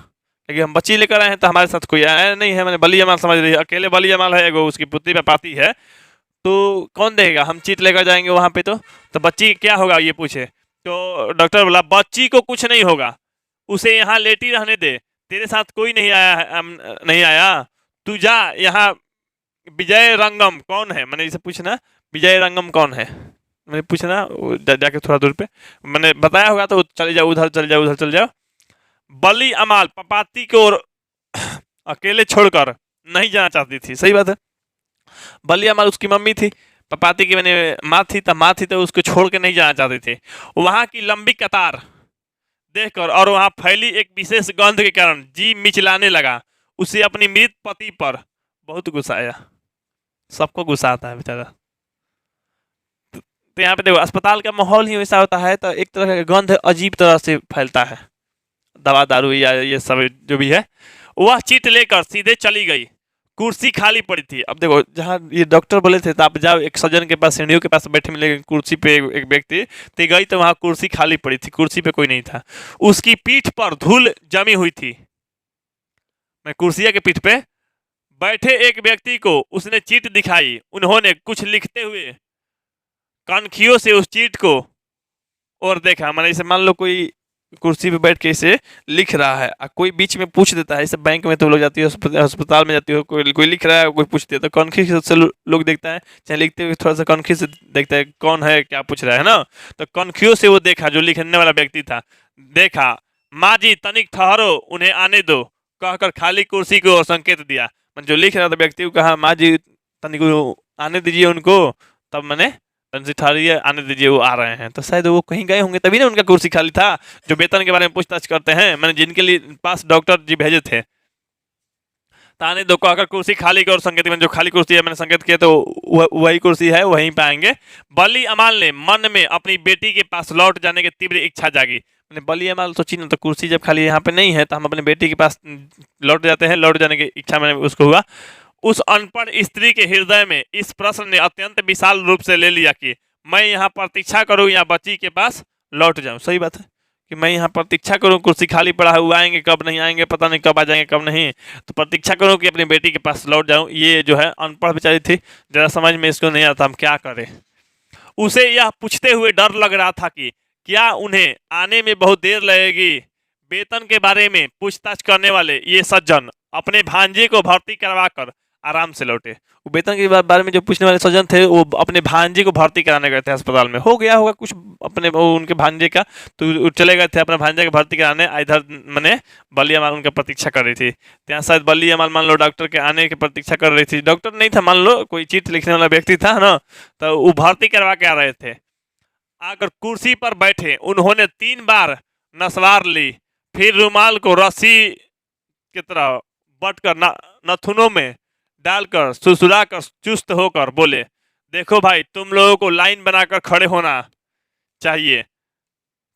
क्योंकि हम बच्ची लेकर आए हैं तो हमारे साथ कोई आया नहीं है। मैंने बली अमाल समझ रही है, अकेले बली अमाल है, एगो उसकी पुत्री पे पाती है, तो कौन देगा? हम चीट लेकर जाएंगे वहां पे तो बच्ची क्या होगा ये पूछे। तो डॉक्टर बोला बच्ची को कुछ नहीं होगा, उसे यहाँ लेटी रहने दे, तेरे साथ कोई नहीं आया है, नहीं आया, तू जा यहाँ। विजय रंगम कौन है? मैंने इसे पूछना विजय रंगम कौन है, मैंने पूछना जाके थोड़ा दूर पे मैंने बताया होगा, तो चले जाओ उधर, चले जाओ उधर, चले जाओ। बली अमाल पपाती को अकेले छोड़कर नहीं जाना चाहती थी। सही बात है, बली अमाल उसकी मम्मी थी, पपाती की मैंने माँ थी, तब माँ थी तो उसको छोड़ के नहीं जाना चाहते थे। वहां की लंबी कतार देखकर और वहां फैली एक विशेष गंध के कारण जी मिचलाने लगा। उसे अपनी मृत पति पर बहुत गुस्सा आया। सबको गुस्सा आता है बेचारा। तो यहाँ पे देखो अस्पताल का माहौल ही वैसा होता है, तो एक तरह का गंध अजीब तरह से फैलता है, दवा दारू या ये सब जो भी है। वह चिट लेकर सीधे चली गई, कुर्सी खाली पड़ी थी। अब देखो जहाँ ये डॉक्टर बोले थे तो आप जाओ एक सज्जन के पास, सीढ़ियों के पास बैठे मिलेगा कुर्सी पे एक व्यक्ति, तो गई तो वहाँ कुर्सी खाली पड़ी थी, कुर्सी पे कोई नहीं था। उसकी पीठ पर धूल जमी हुई थी। मैं कुर्सिया के पीठ पे बैठे एक व्यक्ति को उसने चीट दिखाई। उन्होंने कुछ लिखते हुए कनखियों से उस चीट को और देखा। मैंने इसे मान लो कोई कुर्सी पे बैठ के इसे लिख रहा है, कोई बीच में पूछ देता है। इसे बैंक में तो लोग जाती है, अस्पताल में जाती हो, कोई लिख रहा है, कोई पूछ देता है, कनखी से लोग देखता है, चाहे लिखते हुए थोड़ा सा कनखी से देखता है कौन है क्या पूछ रहा है ना। तो कनखियों से वो देखा, जो लिखने वाला व्यक्ति था, देखा। माँ जी तनिक ठहरो, उन्हें आने दो, कहकर खाली कुर्सी को संकेत दिया। जो लिख रहा था व्यक्ति को कहा माँ जी तनिक आने दीजिए उनको, तब मैंने ठहरिए आने दीजिए वो आ रहे हैं। तो शायद वो कहीं गए होंगे तभी ना उनका कुर्सी खाली था। जो वेतन के बारे में पूछताछ करते हैं, मैंने जिनके लिए पास डॉक्टर जी भेजे थे, तो आने दो कहकर कुर्सी खाली की और संकेत में जो खाली कुर्सी है मैंने संकेत किया, तो वही कुर्सी है, वहीं पे आएंगे। बली अमाल ने मन में अपनी बेटी के पास लौट जाने की तीव्र इच्छा जागी। मैंने बली अमाल सोची ना, तो कुर्सी जब खाली यहाँ पे नहीं है तो हम अपने बेटी के पास लौट जाते हैं। लौट जाने की इच्छा मैंने उसको हुआ। उस अनपढ़ स्त्री के हृदय में इस प्रश्न ने अत्यंत विशाल रूप से ले लिया कि मैं यहाँ प्रतीक्षा करूँ या बच्ची के पास लौट जाऊँ। सही बात है कि मैं यहाँ प्रतीक्षा करूँ, कुर्सी खाली पड़ा है, वो आएंगे कब नहीं आएंगे पता नहीं, कब आ जाएंगे कब नहीं, तो प्रतीक्षा करूँ कि अपनी बेटी के पास लौट जाऊँ। ये जो है अनपढ़ बेचारी थी, ज़रा समझ में इसको नहीं आता हम क्या करें। उसे यह पूछते हुए डर लग रहा था कि क्या उन्हें आने में बहुत देर लगेगी। वेतन के बारे में पूछताछ करने वाले ये सज्जन अपने भांजे को भर्ती करवाकर आराम से लौटे। वो वेतन के बारे में जो पूछने वाले सज्जन थे वो अपने भांजे को भर्ती कराने गए थे अस्पताल में, हो गया होगा कुछ अपने उनके भांजे का, तो वो चले गए थे अपने भांजे को भर्ती कराने। इधर मैंने बलिया माल उनका प्रतीक्षा कर रही थी, ત્યાં शायद बलिया माल मान लो डॉक्टर के आने की प्रतीक्षा कर रही थी। डॉक्टर नहीं था, मान लो कोई चिट्ठी लिखने वाला व्यक्ति था ना, तो वो भर्ती करवा के आ रहे थे। आकर कुर्सी पर बैठे उन्होंने 3 बार नसवार ली, फिर रुमाल को रस्सी की तरह बटकर नथुनों में डालकर सुसुराकर चुस्त होकर बोले, देखो भाई तुम लोगों को लाइन बनाकर खड़े होना चाहिए,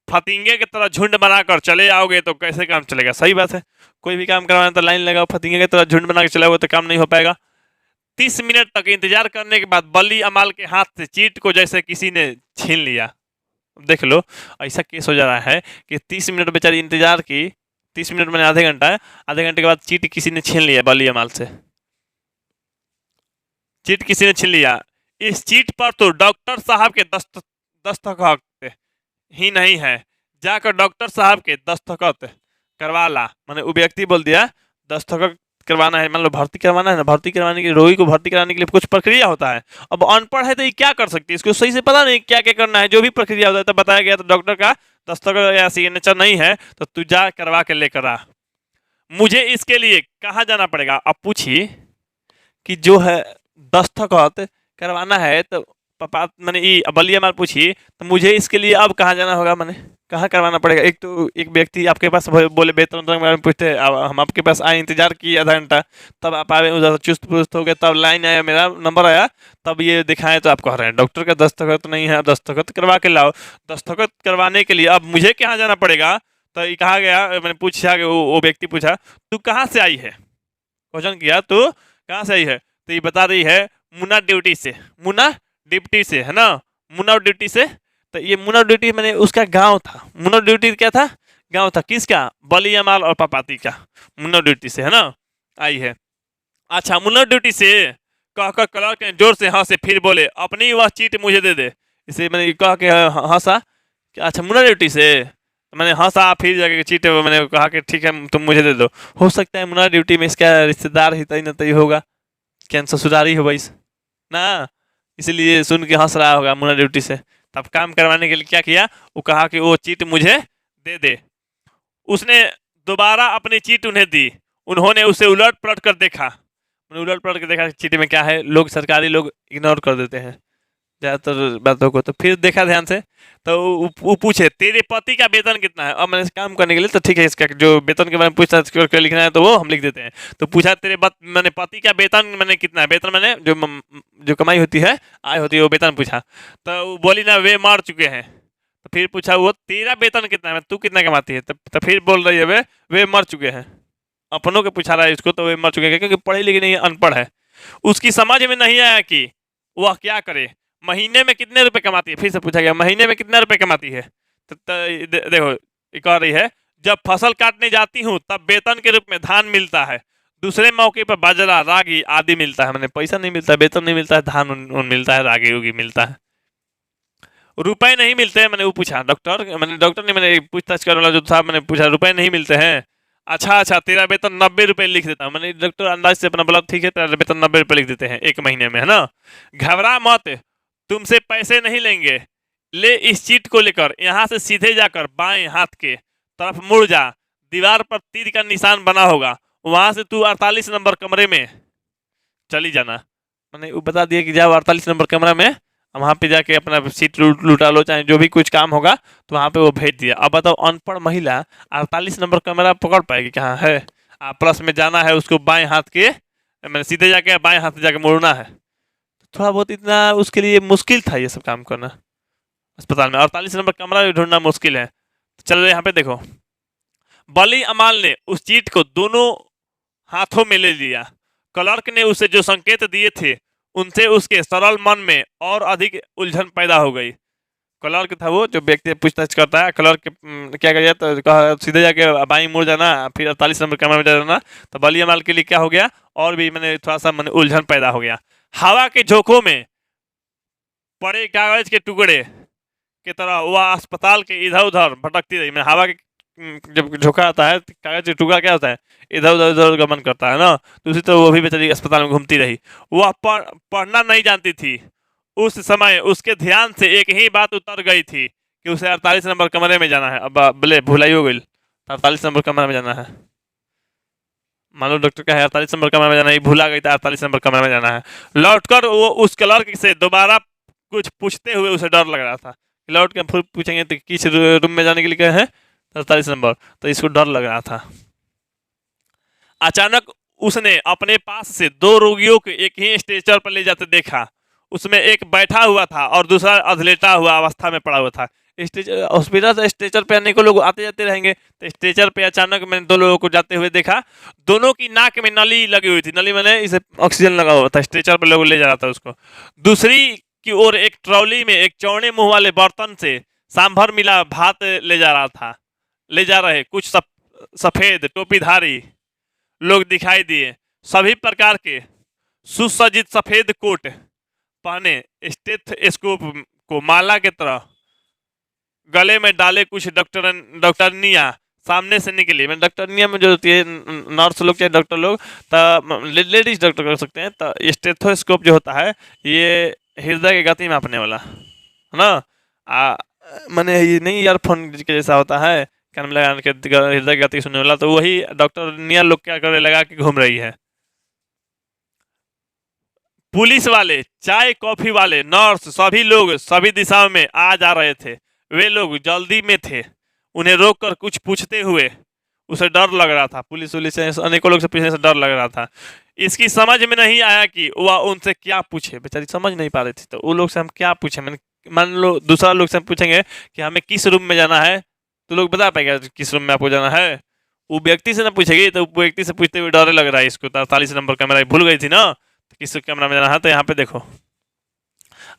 फतिंगे की तरह झुंड बनाकर चले आओगे तो कैसे काम चलेगा। सही बात है, कोई भी काम करवाना तो लाइन लगाओ, फतिंगे की तरह झुंड बना के चलाओगे तो काम नहीं हो पाएगा। 30 मिनट तक इंतजार करने के बाद बली अमाल के हाथ से चीट को जैसे किसी ने छीन लिया। देख लो ऐसा केस हो जा रहा है कि 30 मिनट बेचारी इंतजार की, 30 मिनट मैंने आधे घंटा है, आधे घंटे के बाद चीट किसी ने छीन लिया बली अमाल से, चीट किसी ने छीन लिया। इस चीट पर तो डॉक्टर साहब के दस्तखत ही नहीं है, जाकर डॉक्टर साहब के दस्तखत करवा ला। मैंने वो व्यक्ति बोल दिया दस्तखत करवाना है, मान लो भर्ती करवाना है ना, भर्ती करवाने के लिए रोगी को भर्ती कराने के लिए कुछ प्रक्रिया होता है। अब अनपढ़ है तो ये क्या कर सकती है, इसको सही से पता नहीं क्या क्या करना है। जो भी प्रक्रिया होता है तो बताया गया, तो डॉक्टर का दस्तखत या सिग्नेचर नहीं है तो तू जा करवा के लेकर आ। मुझे इसके लिए कहाँ जाना पड़ेगा। अब पूछिए कि जो है दस्तखत करवाना है तो पापा मैंने ये बलिया माल पूछिए तो मुझे इसके लिए अब कहाँ जाना होगा, मैंने कहाँ करवाना पड़ेगा। एक तो एक व्यक्ति आपके पास बोले वेतन के बारे में पूछते, हम आपके पास आए, इंतजार किए आधा घंटा, तब आप आए उधर चुस्त पुस्त हो गए, तब लाइन आया, मेरा नंबर आया, तब ये दिखाएं तो आप कह रहे हैं डॉक्टर का दस्तखत नहीं है, दस्तखत करवा के लाओ। दस्तखत करवाने के लिए अब मुझे कहाँ जाना पड़ेगा, तो ये कहा गया, मैंने पूछा कि वो व्यक्ति पूछा तू कहाँ से आई है, क्वेश्चन किया तू कहाँ से आई है, तो ये बता रही है मुन्ना ड्यूटी से, मुन्ना ड्यूटी से है ना, मुन्ना ड्यूटी से। तो ये मुन्ना ड्यूटी मैंने उसका गांव था, मुन्ना ड्यूटी क्या था, गांव था, किसका, बलिया माल और पपाती का, मुन्ना ड्यूटी से है ना आई है। अच्छा मुन्ना ड्यूटी से कहकर क्लर्क ने जोर से हंसे, फिर बोले अपनी वह चीट मुझे दे दे। इसे मैंने कहा कि हंसा, अच्छा मुन्ना ड्यूटी से, मैंने हंसा, फिर जाके चीट मैंने कहा कि ठीक है तुम मुझे दे दो। हो सकता है मुन्ना ड्यूटी में इसका रिश्तेदार ही तय न तय होगा, क्या ससुरारी हो इस ना, इसलिए सुन के हंस रहा होगा मुन्ना ड्यूटी से। तब काम करवाने के लिए क्या किया, वो कहा कि वो चीट मुझे दे दे। उसने दोबारा अपनी चीट उन्हें दी, उन्होंने उसे उलट पलट कर देखा, उलट पलट कर देखा चीट में क्या है। लोग सरकारी लोग इग्नोर कर देते हैं ज़्यादातर बातों को, तो फिर देखा ध्यान से, तो वो पूछे तेरे पति का वेतन कितना है। अब मैंने काम करने के लिए तो ठीक है, इसका जो वेतन के बारे में पूछताछ करके लिखना है तो वो हम लिख देते हैं। तो पूछा तेरे मैंने पति का वेतन मैंने कितना है, वेतन मैंने जो कमाई होती है, आय होती है, वो वेतन पूछा। तो बोली ना वे मार चुके हैं। तो फिर पूछा वो तेरा वेतन कितना है, तू कितना कमाती है, तो फिर बोल रही है वे मर चुके हैं। अपनों के पूछा रहा है इसको, तो वे मर चुके हैं क्योंकि पढ़ी लिखी नहीं, अनपढ़ है। उसकी समझ में नहीं आया कि वह क्या करे, महीने में कितने रुपए कमाती है, फिर से पूछा गया महीने में कितने रुपए कमाती है। तो देखो ये कह रही है जब फसल काटने जाती हूँ तब वेतन के रूप में धान मिलता है, दूसरे मौके पर बाजरा रागी आदि मिलता है। मैंने पैसा नहीं मिलता, वेतन नहीं मिलता है, धान मिलता है, रागी उगी मिलता है, रुपए नहीं मिलते हैं। मैंने वो पूछा डॉक्टर, मैंने डॉक्टर ने मैंने पूछताछ करने वाला जो था, मैंने पूछा रुपए नहीं मिलते हैं। अच्छा तेरा वेतन 90 रुपये लिख देता हूँ। मैंने डॉक्टर अंदाज से अपना बोला ठीक है तेरा वेतन 90 रुपये लिख देते हैं 1 महीने में, है ना, घबरा मत, तुमसे पैसे नहीं लेंगे, ले इस चीट को लेकर यहाँ से सीधे जाकर बाएं हाथ के तरफ मुड़ जा, दीवार पर तीर का निशान बना होगा, वहां से तू 48 नंबर कमरे में चली जाना। मैंने वो बता दिया कि जाओ 48 नंबर कमरा में, वहाँ पे जाके अपना सीट लुटा लो, चाहे जो भी कुछ काम होगा तो वहाँ पे वो भेज दिया। अब बताओ अनपढ़ महिला 48 नंबर कमरा पकड़ पाएगी, कहाँ है, प्लस में जाना है उसको बाएं हाथ के, मैंने सीधे जाके बाएं हाथ से जाके मुड़ना है। थोड़ा बहुत इतना उसके लिए मुश्किल था ये सब काम करना अस्पताल में, 48 नंबर कमरा भी ढूंढना मुश्किल है। चलो यहाँ पे देखो, बली अमाल ने उस चीट को दोनों हाथों में ले लिया, क्लर्क ने उसे जो संकेत दिए थे उनसे उसके सरल मन में और अधिक उलझन पैदा हो गई। क्लर्क था वो जो व्यक्ति पूछताछ करता है, क्लर्क क्या कर तो कहा सीधे जाके बाई मुड़ जाना, फिर 48 नंबर कमरे में जाना। तो बली अमाल के लिए क्या हो गया, और भी मैंने थोड़ा सा मैंने उलझन पैदा हो गया। हवा के झोंकों में पड़े कागज के टुकड़े की तरह वह अस्पताल के इधर उधर भटकती रही। मैं हवा के जब झोंका आता है कागज का टुकड़ा क्या होता है, इधर उधर इधर गमन करता है ना। दूसरी तो वो भी बेचारी अस्पताल में घूमती रही। वह पढ़ना नहीं जानती थी। उस समय उसके ध्यान से एक ही बात उतर गई थी कि उसे 48 नंबर कमरे में जाना है। अब बोले भुलाई हो गई, 48 नंबर कमरे में जाना है। मान लो डॉक्टर का है 48 नंबर कमरे में जाना है, भूला गई था 48 नंबर कमरे में जाना है। लौटकर वो उस क्लर्क से दोबारा कुछ पूछते हुए उसे डर लग रहा था। लौट के फिर पूछेंगे तो किस रूम में जाने के लिए कहे हैं 48 नंबर, तो इसको डर लग रहा था। अचानक उसने अपने पास से दो रोगियों को एक ही स्ट्रेचर पर ले जाते देखा। उसमें एक बैठा हुआ था और दूसरा अधलेटा हुआ अवस्था में पड़ा हुआ था। हॉस्पिटल से स्ट्रेचर पे अनेकों लोग आते जाते रहेंगे, तो स्ट्रेचर पे अचानक मैंने दो लोगों को जाते हुए देखा। दोनों की नाक में नली लगी हुई थी। नली मैंने इसे ऑक्सीजन लगा हुआ था। स्ट्रेचर पर लोग ले जा रहा था उसको। दूसरी की ओर एक ट्रॉली में एक चौड़े मुंह वाले बर्तन से सांभर मिला भात ले जा रहा था। ले जा रहे कुछ सफेद टोपीधारी लोग दिखाई दिए। सभी प्रकार के सुसज्जित सफेद कोट पहने, स्टेथोस्कोप को माला के तरह गले में डाले कुछ डॉक्टरनियां सामने से निकली। मैं डॉक्टरनिया में जो होती है नर्स लोग चाहे डॉक्टर लोग, तो लेडीज डॉक्टर कर सकते हैं। तो स्टेथोस्कोप जो होता है ये हृदय की गति मापने वाला है ना। मैंने ये नहीं ईयरफोन के जैसा होता है कान में लगा के हृदय की गति सुनने वाला, तो वही डॉक्टरनिया लोग क्या करे लगा के घूम रही है। पुलिस वाले, चाय कॉफी वाले, नर्स, सभी लोग सभी दिशाओं में आ जा रहे थे। वे लोग जल्दी में थे। उन्हें रोककर कुछ पूछते हुए उसे डर लग रहा था। पुलिस से अनेकों लोग से पूछने से डर लग रहा था। इसकी समझ में नहीं आया कि वह उनसे क्या पूछे। बेचारी समझ नहीं पा रही थी, तो वो लोग से हम क्या पूछे। मैंने मान लो दूसरा लोग से हम पूछेंगे कि हमें किस रूम में जाना है, तो लोग बता पाएगा किस रूम में आपको जाना है। वो व्यक्ति से ना पूछेगी, तो वो व्यक्ति से पूछते हुए डर लग रहा है इसको। 48 नंबर कैमरा भूल गई थी ना, तो किस कैमरा में जाना है। तो यहाँ पे देखो,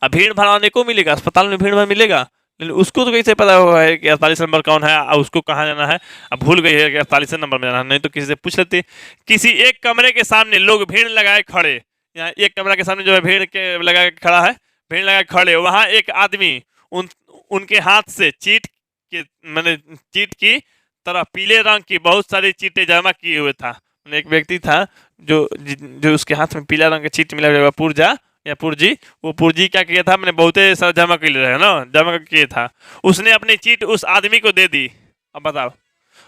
अब भीड़ भाड़ आने को मिलेगा, अस्पताल में भीड़ भाड़ मिलेगा, लेकिन उसको तो कैसे पता हुआ है कि 48 नंबर कौन है और उसको कहाँ जाना है। अब भूल गई है कि 48 नंबर में जाना है, नहीं तो किसी से पूछ लेती। किसी एक कमरे के सामने लोग भीड़ लगाए खड़े। यहाँ एक कमरा के सामने जो है भीड़ के लगा के खड़ा है, भीड़ लगाए खड़े। वहाँ एक आदमी उनके हाथ से चीट के मैंने चीट की तरह पीले रंग की बहुत सारी चीटें जमा किए हुए था। एक व्यक्ति था जो उसके हाथ में पीला रंग का चीट मिला हुआ पुर्जा या पुर्जी। वो पुर्जी क्या किया था, मैंने बहुत सारा जमा कर लिया है ना, जमा किया था। उसने अपनी चीट उस आदमी को दे दी। अब बताओ,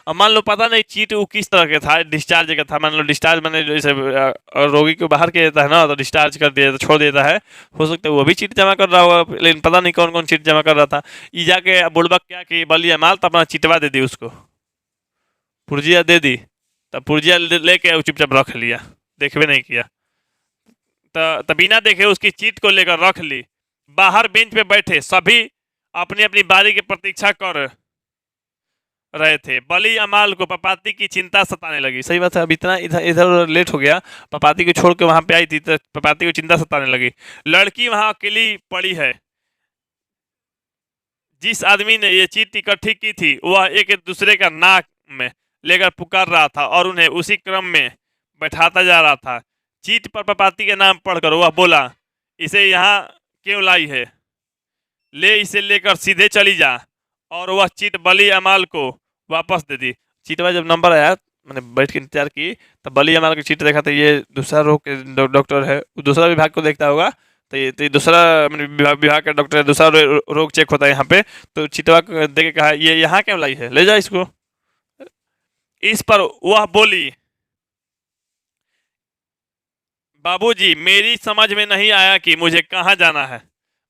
अब मान लो पता नहीं चीट वो किस तरह का था, डिस्चार्ज का था। मान लो डिस्चार्ज मैंने जैसे रोगी को बाहर किया देता है ना, तो डिस्चार्ज कर दिया तो छोड़ देता है। हो सकता है वो भी चीट जमा कर रहा होगा, लेकिन पता नहीं कौन कौन चीट जमा कर रहा था। ये जाके बुड़बक क्या कि बलिया माल तो अपना चिटवा दे दी उसको, पुर्जिया दे दी। तब पुर्जिया लेके चुपचाप रख लिया, देखबे नहीं किया। तो बिना देखे उसकी चीट को लेकर रख ली। बाहर बेंच पे बैठे सभी अपनी अपनी बारी की प्रतीक्षा कर रहे थे। बली अमाल को पपाती की चिंता सताने लगी। सही बात है, अब इतना इधर इधर लेट हो गया, पपाती को छोड़ के वहां पे आई थी, तो पपाती को चिंता सताने लगी। लड़की वहां अकेली पड़ी है। जिस आदमी ने ये चीट इकट्ठी की थी वह एक दूसरे का नाक में लेकर पुकार रहा था और उन्हें उसी क्रम में बैठाता जा रहा था। चीट पर पपाती के नाम पढ़कर वह बोला, इसे यहाँ क्यों लाई है, ले इसे लेकर सीधे चली जा। और वह चीट बली अमाल को वापस दे दी। चीट में जब नंबर आया, मैंने बैठ के इंतजार की, तब बली अमाल की चीट देखा तो ये दूसरा रोग के डॉक्टर है, दूसरा विभाग को देखता होगा। तो ये दूसरा विभाग का डॉक्टर है, दूसरा रोग चेक होता है यहाँ पे। तो चिटवा दे के कहा, ये यहाँ क्यों लाई है, ले जा इसको। इस पर वह बोली, बाबूजी मेरी समझ में नहीं आया कि मुझे कहाँ जाना है।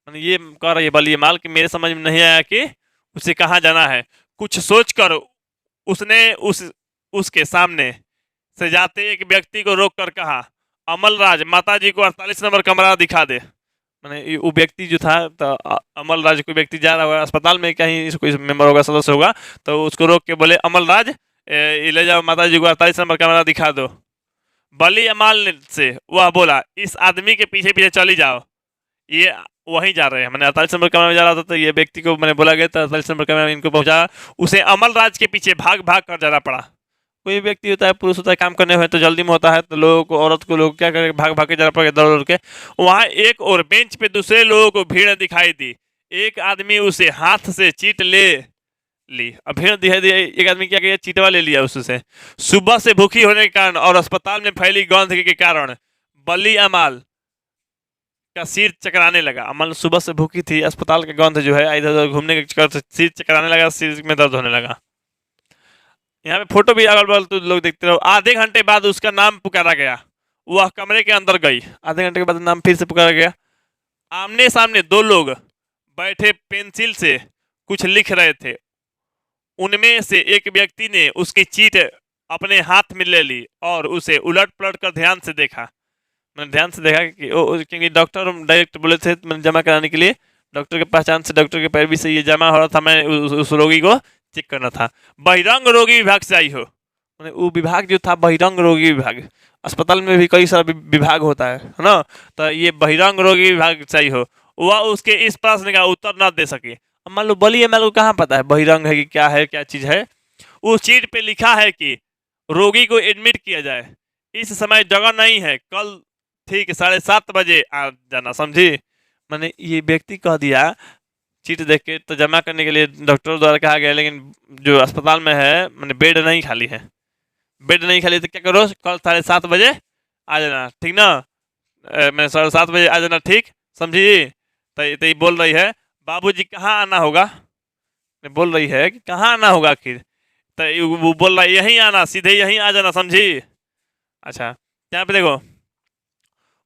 ये कह रही है बली माल कि मेरे समझ में नहीं आया कि उसे कहाँ जाना है। कुछ सोचकर उसने उसके सामने से जाते एक व्यक्ति को रोककर कहा, अमलराज माताजी को 48 नंबर कमरा दिखा दे। मैंने वो व्यक्ति जो था, तो अमलराज कोई व्यक्ति जा रहा होगा अस्पताल में, कहीं कोई मेंबर होगा, सदस्य होगा, तो उसको रोक के बोले, अमलराज ले जाओ माताजी को 48 नंबर कमरा दिखा दो। बली अमाल से वह बोला, इस आदमी के पीछे पीछे चली जाओ, ये वहीं जा रहे हैं। मैंने 48 नंबर कमरे में जा रहा था, तो ये व्यक्ति को मैंने बोला गया, तो 48 नंबर कमरे में इनको पहुंचा। उसे अमलराज के पीछे भाग भाग कर जाना पड़ा। कोई व्यक्ति होता है, पुरुष होता है, काम करने हुए तो जल्दी में होता है, तो लोगों को, औरत को लोग क्या करें, भाग भाग के जाना पड़ेगा दौड़ दौड़ के। वहाँ एक और बेंच पे दूसरे लोगों को भीड़ दिखाई दी। एक आदमी उसे हाथ से चीट ले ली। अब भीड़ धीरे धीरे एक आदमी क्या किया, चीटवा ले लिया उससे। सुबह से भूखी होने के कारण और अस्पताल में फैली गंध के कारण बली अमाल का सिर चकराने लगा। अमल सुबह से भूखी थी, अस्पताल का गंध जो है इधर उधर घूमने के चक्कर से सिर चकराने लगा, सिर में दर्द होने लगा। यहाँ पे फोटो भी अगल बगल तो लोग देखते रहो। आधे घंटे बाद उसका नाम पुकारा गया, वह कमरे के अंदर गई। आधे घंटे के बाद नाम फिर से पुकारा गया। आमने सामने दो लोग बैठे पेंसिल से कुछ लिख रहे थे। उनमें से एक व्यक्ति ने उसकी चीट अपने हाथ में ले ली और उसे उलट पलट कर ध्यान से देखा। मैंने ध्यान से देखा कि क्योंकि डॉक्टर डायरेक्ट बोले थे मैंने जमा कराने के लिए, डॉक्टर के पहचान से, डॉक्टर के पैरवी से ये जमा हो रहा था। मैं उस रोगी को चेक करना था। बहिरंग रोगी विभाग से आई हो, मैंने वो विभाग जो था बहिरंग रोगी विभाग। अस्पताल में भी कई सारा विभाग होता है ना, तो ये बहिरंग रोगी विभाग से आई हो। वह उसके इस प्रश्न का उत्तर न दे सके। अब मान लो बली एमएल को कहाँ पता है बहिरंग है कि क्या है, क्या चीज है। उस चीट पे लिखा है कि रोगी को एडमिट किया जाए, इस समय जगह नहीं है, कल ठीक 7:30 बजे आ जाना, समझी। मैंने ये व्यक्ति कह दिया चीट देख के, तो जमा करने के लिए डॉक्टर द्वारा कहा गया, लेकिन जो अस्पताल में है मैंने बेड नहीं खाली है, बेड नहीं खाली तो क्या करो, कल 7:30 बजे आ जाना, ठीक ना। मैं 7:30 बजे आ जाना, ठीक समझी। तो ये बोल रही है बाबूजी कहाँ आना होगा, बोल रही है कि कहाँ आना होगा आखिर। तो वो बोल रहा है यहीं आना, सीधे यहीं आ जाना, समझी। अच्छा यहाँ पे देखो,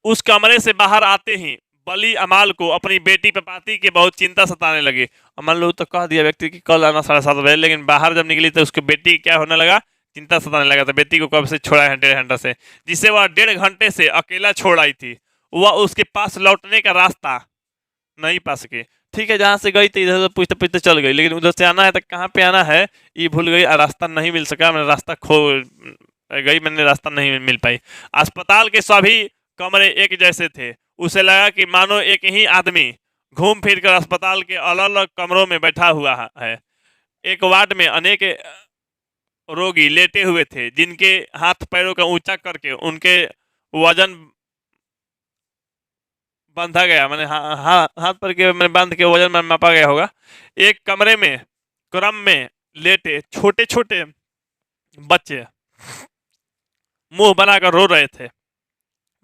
उस कमरे से बाहर आते ही बली अमाल को अपनी बेटी पपाती की बहुत चिंता सताने लगी। अमल लोग तो कह दिया व्यक्ति कि कल आना 7:30 बजे, लेकिन बाहर जब निकली तो उसकी बेटी क्या होने लगा, चिंता सताने लगा। तो बेटी को कब से छोड़ा है, 1.5 घंटा से, जिसे वह 1.5 घंटे से अकेला छोड़ आई थी। वह उसके पास लौटने का रास्ता नहीं पा सके। ठीक है, जहाँ से गई थी इधर पूछते पूछते चल गई, लेकिन उधर से आना है तो कहाँ पे आना है ये भूल गई, रास्ता नहीं मिल सका। मैंने रास्ता खो गई, मैंने रास्ता नहीं मिल पाई। अस्पताल के सभी कमरे एक जैसे थे। उसे लगा कि मानो एक ही आदमी घूम फिर कर अस्पताल के अलग अलग कमरों में बैठा हुआ है। एक वार्ड में अनेक रोगी लेटे हुए थे, जिनके हाथ पैरों का ऊंचा करके उनके वजन बांधा गया, मैंने हाथ पर के मैंने बांध के वजन में मापा गया होगा। एक कमरे में क्रम में लेटे छोटे छोटे बच्चे मुंह बनाकर रो रहे थे।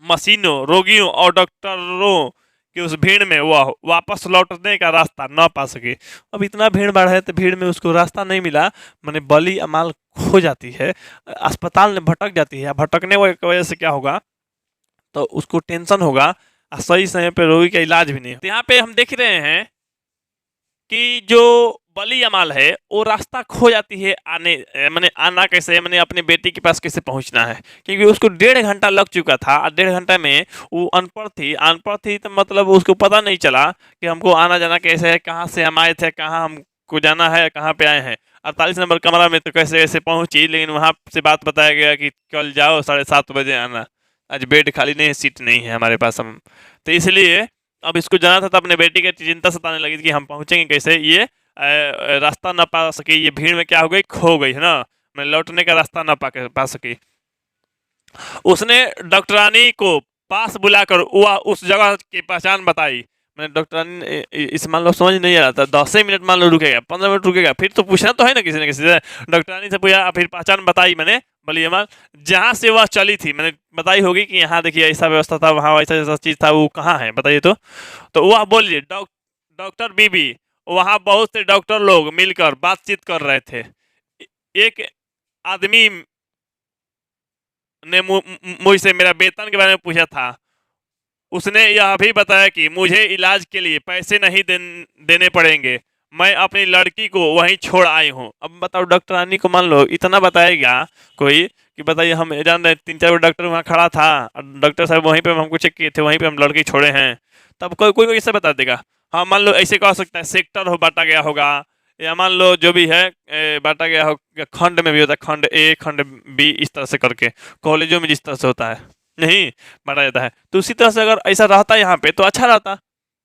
मशीनों, रोगियों और डॉक्टरों की उस भीड़ में वह वापस लौटने का रास्ता न पा सके। अब इतना भीड़ बढ़ा है तो भीड़ में उसको रास्ता नहीं मिला, मैंने बली अमाल खो जाती है, अस्पताल में भटक जाती है। भटकने की वजह से क्या होगा, तो उसको टेंशन होगा, सही समय पे रोगी का इलाज भी नहीं। तो यहाँ पे हम देख रहे हैं कि जो बली अमाल है वो रास्ता खो जाती है, आने मैंने आना कैसे, मैंने अपने बेटी के पास कैसे पहुंचना है, क्योंकि उसको 1.5 घंटा लग चुका था। 1.5 घंटा में वो अनपढ़ थी तो मतलब उसको पता नहीं चला कि हमको आना जाना कैसे है, कहाँ से हम आए थे, कहाँ हमको जाना है, कहाँ पे आए हैं। 48 नंबर कमरा में तो कैसे कैसे पहुंची, लेकिन वहाँ से बात बताया गया कि कल जाओ 7:30 बजे आना, आज बेड खाली नहीं है, सीट नहीं है हमारे पास। हम तो इसलिए अब इसको जाना था, तो अपने बेटी की चिंता सताने लगी कि हम पहुंचेंगे कैसे, ये रास्ता ना पा सकी, ये भीड़ में क्या हो गई, खो गई है ना, मैं लौटने का रास्ता ना पा सकी। उसने डॉक्टरानी को पास बुलाकर वह उस जगह की पहचान बताई। मैंने डॉक्टरानी इस मान लो समझ नहीं आ रहा था, 10 मिनट मान लो रुकेगा, 15 मिनट रुकेगा, फिर तो पूछना तो है ना किसी न किसी से। डॉक्टरानी से पूछा, फिर पहचान बताई मैंने बली अमाल, जहाँ से वह चली थी। मैंने बताई होगी कि यहाँ देखिए ऐसा व्यवस्था था, वहाँ ऐसा ऐसा चीज़ था, वो कहाँ है बताइए। तो वह बोलिए डॉक्टर बीबी, वहाँ बहुत से डॉक्टर लोग मिलकर बातचीत कर रहे थे। एक आदमी ने मुझसे मेरा वेतन के बारे में पूछा था। उसने यह भी बताया कि मुझे इलाज के लिए पैसे नहीं देने पड़ेंगे, मैं अपनी लड़की को वहीं छोड़ आई हूँ। अब बताओ डॉक्टरानी को मान लो इतना बताएगा कोई कि बताइए, हम जान रहे 3-4 डॉक्टर वहाँ खड़ा था, डॉक्टर साहब वहीं पे हमको चेक किए थे, वहीं पे हम लड़की छोड़े हैं, तब कोई कैसे बता देगा। हाँ मान लो ऐसे कह सकता है सेक्टर हो बांटा गया होगा, या मान लो जो भी है बांटा गया होगा, खंड में भी होता है, खंड ए खंड बी, इस तरह से करके कॉलेजों में जिस तरह से होता है नहीं बांटा जाता है। तो उसी तरह से अगर ऐसा रहता यहाँ पे तो अच्छा रहता,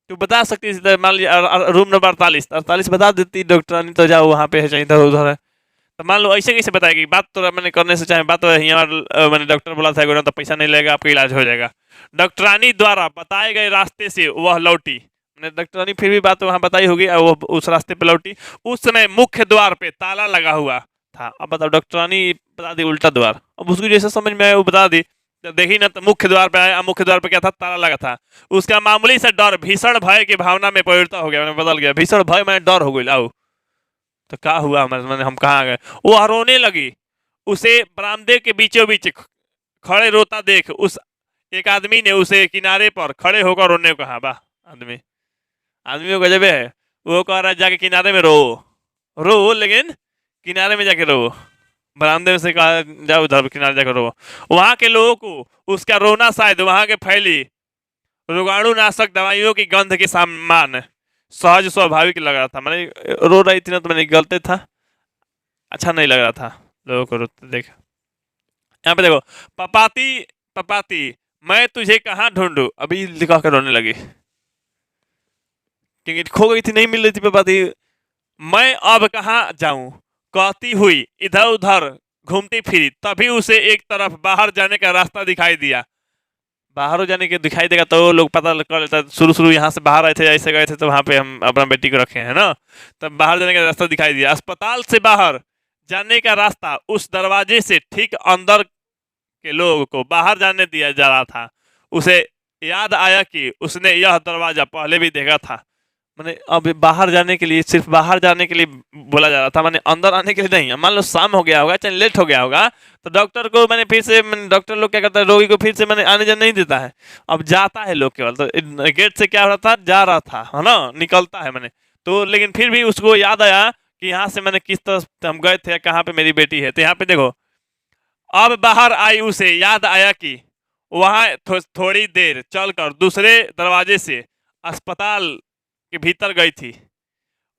तो बता सकती इसी तरह। मान लिया रूम नंबर 48 बता देती डॉक्टरानी, तो जाओ वहाँ पे है, चाहे इधर उधर है। तो मान लो ऐसे कैसे बताएगी, बात तो मैंने करने से चाहे बात तो यहाँ मैंने डॉक्टर बोला था तो पैसा नहीं लगेगा, आपका इलाज हो जाएगा। डॉक्टरानी द्वारा बताए गए रास्ते से वह लौटी। मैंने डॉक्टरानी फिर भी बात वहाँ बताई होगी और वो उस रास्ते पे लौटी। उस समय मुख्य द्वार पे ताला लगा हुआ था। अब बताओ, डॉक्टरानी बता दी उल्टा द्वार, अब उसको जैसे समझ में आया वो बता दी। तो देखी ना, तो मुख्य द्वार पे आया, मुख्य द्वार पे क्या था, ताला लगा था। उसका मामूली से डर भीषण भय की भावना में परिवर्तित हो गया, मैंने बदल गया। भीषण भय मैंने डर हो गई। आओ तो क्या हुआ, मैंने हम कहाँ गए। वो रोने लगी। उसे बरामदे के बीचों बीच खड़े रोता देख उस एक आदमी ने उसे किनारे पर खड़े होकर रोने को कहा। वाह आदमी, आदमी को गजबे है। वो कह रहा है जाके किनारे में रो, रो लेकिन किनारे में जाके रो। बरामदे में से कहा जाओ उधर किनारे जाकर रो। वहां के लोगों को उसका रोना शायद वहां के फैली रोगाणुनाशक दवाइयों की गंध के समान सहज स्वाभाविक लग रहा था। मैंने रो रही थी ना, तो मैंने गलते था, अच्छा नहीं लग रहा था लोगों को रोते देख। यहाँ पे देखो, पपाती पपाती मैं तुझे कहाँ ढूंढूं, अभी लिखा कर रोने लगी क्योंकि खो गई थी, नहीं मिल रही थी पपाती। मैं अब कहाँ जाऊं कहती हुई इधर उधर घूमती फिरी, तभी उसे एक तरफ बाहर जाने का रास्ता दिखाई दिया। बाहर जाने के दिखाई देगा तो लोग पता कर लेता। शुरू शुरू यहाँ से बाहर आए थे, ऐसे गए थे, तो वहां पे हम अपना बेटी को रखे हैं ना, तब बाहर जाने का रास्ता दिखाई दिया। अस्पताल से बाहर जाने का रास्ता उस दरवाजे से ठीक अंदर के लोग को बाहर जाने दिया जा रहा था। उसे याद आया कि उसने यह दरवाजा पहले भी देखा था। मैंने अब बाहर जाने के लिए, सिर्फ बाहर जाने के लिए बोला जा रहा था, मैंने अंदर आने के लिए नहीं। मान लो शाम हो गया होगा, चाहे लेट हो गया होगा, तो डॉक्टर को मैंने फिर से, डॉक्टर लोग क्या करता है, रोगी को फिर से मैंने आने जाने नहीं देता है। अब जाता है लोग केवल, तो गेट से क्या हो रहा था, जा रहा था, है ना, निकलता है मैंने तो। लेकिन फिर भी उसको याद आया कि यहाँ से मैंने किस तरह हम गए थे, कहाँ पे मेरी बेटी है। तो यहाँ पे देखो, अब बाहर आई, उसे याद आया कि वहां थोड़ी देर चलकर दूसरे दरवाजे से अस्पताल के भीतर गई थी।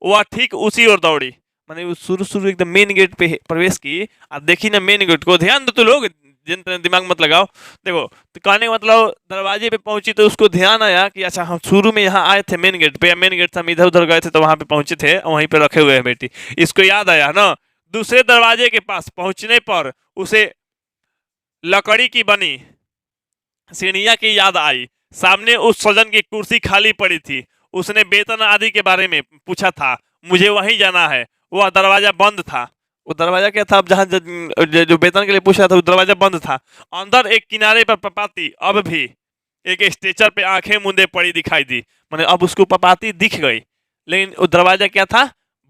वह ठीक उसी ओर दौड़ी। मैंने वो शुरू शुरू एकदम मेन गेट पे प्रवेश की। अब देखी ना मेन गेट को, ध्यान दो तो लोग, जिन तरह दिमाग मत लगाओ। देखो, तो कहने का मतलब दरवाजे पे पहुंची तो उसको ध्यान आया कि अच्छा हम शुरू में यहाँ आए थे मेन गेट पे, या मेन गेट से हम इधर उधर गए थे तो वहां पे पहुंचे थे, वहीं पे रखे हुए हैं बेटी। इसको याद आया ना। दूसरे दरवाजे के पास पहुंचने पर उसे लकड़ी की बनी सीढ़ियां की याद आई। सामने उस सजन की कुर्सी खाली पड़ी थी। उसने वेतन आदि के बारे में पूछा था। मुझे वहीं जाना है। वह दरवाजा बंद था। वो दरवाजा क्या था, अब जहाँ जो वेतन के लिए पूछा था, वो दरवाजा बंद था। अंदर एक किनारे पर पपाती अब भी एक स्ट्रेचर पे आंखें मूंदे पड़ी दिखाई दी। मैंने अब उसको पपाती दिख गई, लेकिन वो दरवाजा क्या था,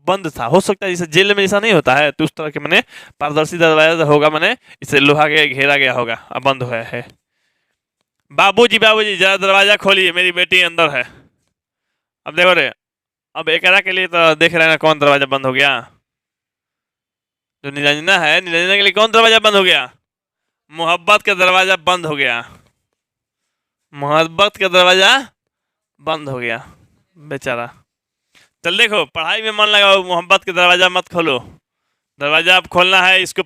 बंद था। हो सकता है जैसे जेल में ऐसा नहीं होता है, तो उस तरह के मैंने पारदर्शी दरवाजा होगा, मैंने इसे लोहा के घेरा गया होगा, अब बंद हुआ है। बाबूजी बाबूजी जरा दरवाजा खोलिए, मेरी बेटी अंदर है। अब देखो रे, अब एकरा के लिए तो देख रहे हैं ना कौन दरवाजा बंद हो गया। जो निरंजना है, निरंजना के लिए कौन दरवाजा बंद हो गया, मोहब्बत का दरवाजा बंद हो गया। मोहब्बत का दरवाजा बंद हो गया बेचारा। चल देखो, पढ़ाई में मन लगाओ, मोहब्बत का दरवाजा मत खोलो। दरवाजा अब खोलना है, इसको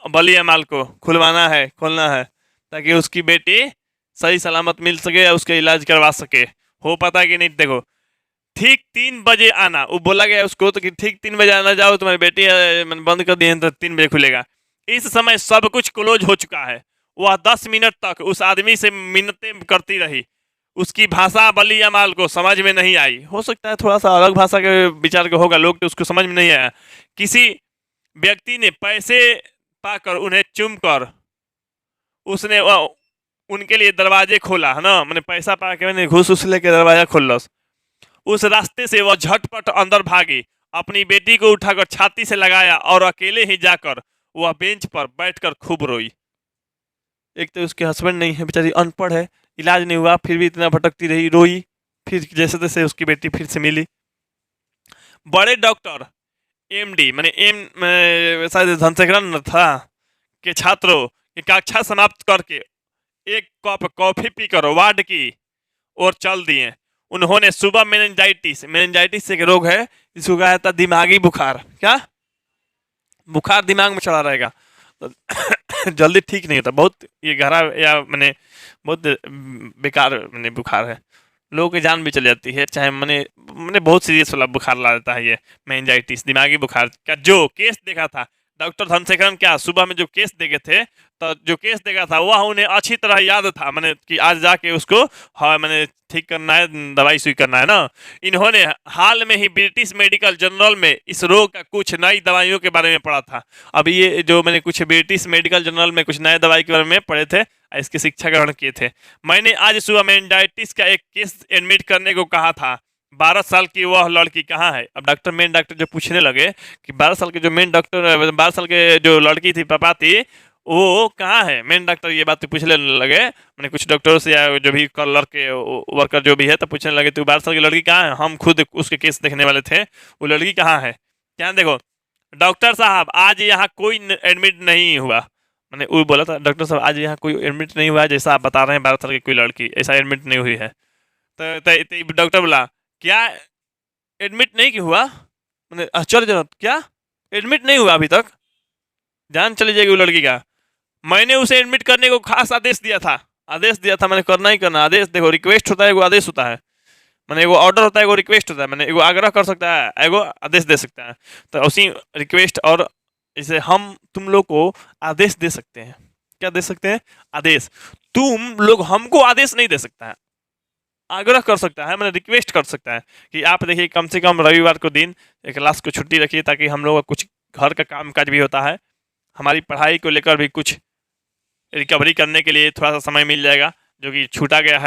बली अमाल को खुलवाना है, खोलना है, ताकि उसकी बेटी सही सलामत मिल सके या उसका इलाज करवा सके। हो पता कि नहीं, देखो ठीक 3 बजे आना, वो बोला गया उसको तो कि ठीक 3 बजे आना, जाओ तुम्हारी बेटी मैंने बंद कर दी है तो 3 बजे खुलेगा। इस समय सब कुछ क्लोज हो चुका है। वह 10 मिनट तक उस आदमी से मिन्नतें करती रही। उसकी भाषा बली अमाल को समझ में नहीं आई। हो सकता है थोड़ा सा अलग भाषा के विचार का होगा, लोग तो उसको समझ में नहीं आया। किसी व्यक्ति ने पैसे पाकर उन्हें चूम कर उसने उनके लिए दरवाजे खोला, है ना, मैंने पैसा पा के मैंने घूस उस लेके दरवाजा खोल। उस रास्ते से वह झटपट अंदर भागी, अपनी बेटी को उठाकर छाती से लगाया और अकेले ही जाकर वह बेंच पर बैठकर खूब रोई। एक तो उसके हस्बैंड नहीं है, बेचारी अनपढ़ है, इलाज नहीं हुआ, फिर भी इतना भटकती रही, रोई। फिर जैसे तैसे उसकी बेटी फिर से मिली। बड़े डॉक्टर एमडी मैंने शायद धनशेखरन था के छात्रों की कक्षा समाप्त करके एक कप कॉफी पीकर वार्ड की ओर चल दिए। उन्होंने सुबह मेनिंजाइटिस एक रोग है, इसको कहा था दिमागी बुखार। क्या बुखार दिमाग में चढ़ा रहेगा तो जल्दी ठीक नहीं होता, बहुत ये गहरा या मैंने बहुत बेकार मैंने बुखार है, लोगों की जान भी चली जाती है। चाहे मैंने बहुत सीरियस वाला बुखार ला देता है ये मेनिंजाइटिस, दिमागी बुखार का जो केस देखा था डॉक्टर धनशेखरन क्या सुबह में जो केस देखे थे, तो जो केस देखा था वह उन्हें अच्छी तरह याद था, मैंने कि आज जाके उसको, हाँ मैंने ठीक करना है, दवाई सुई करना है ना। इन्होंने हाल में ही ब्रिटिश मेडिकल जर्नल में इस रोग का कुछ नई दवाइयों के बारे में पढ़ा था। अब ये जो मैंने कुछ ब्रिटिश मेडिकल जर्नल में कुछ नए दवाई के बारे में पढ़े थे, इसकी शिक्षा ग्रहण किए थे। मैंने आज सुबह मेनिंजाइटिस का एक केस एडमिट करने को कहा था। 12 साल की वह लड़की कहाँ है? अब डॉक्टर मेन डॉक्टर जो पूछने लगे कि 12 साल के जो मेन डॉक्टर, 12 साल के जो लड़की थी पापा थी, वो कहाँ है? मेन डॉक्टर ये बात पूछने लगे, मैंने कुछ डॉक्टरों से या जो भी कलर के वर्कर जो भी है, तो पूछने लगे तो 12 साल की लड़की कहाँ है, हम खुद उसके केस देखने वाले थे, वो लड़की कहाँ है? क्या देखो, डॉक्टर साहब आज यहाँ कोई एडमिट नहीं हुआ। मैंने वो बोला था डॉक्टर साहब आज यहाँ कोई एडमिट नहीं हुआ है, जैसा आप बता रहे हैं 12 साल की कोई लड़की ऐसा एडमिट नहीं हुई है। तो डॉक्टर बोला क्या एडमिट नहीं क्यों हुआ? मैंने आश्चर्य जरा, क्या एडमिट नहीं हुआ अभी तक? जान चली जाएगी वो लड़की का। मैंने उसे एडमिट करने को खास आदेश दिया था, मैंने करना ही करना। आदेश देखो, रिक्वेस्ट होता है, एगो आदेश होता है, मैंने एगो ऑर्डर होता है, एगो रिक्वेस्ट होता है, मैंने एगो आग्रह कर सकता है, एगो आदेश दे सकता है। तो उसी रिक्वेस्ट और इसे हम तुम लोग को आदेश दे सकते हैं। क्या दे सकते हैं? आदेश। तुम लोग हमको आदेश नहीं दे सकता है, आग्रह कर सकता है, मैंने रिक्वेस्ट कर सकता है कि आप देखिए कम से कम रविवार को दिन क्लास को छुट्टी रखिए, ताकि हम लोग का कुछ घर का काम काज भी होता है, हमारी पढ़ाई को लेकर भी कुछ रिकवरी करने के लिए थोड़ा सा समय मिल जाएगा, जो कि छूट गया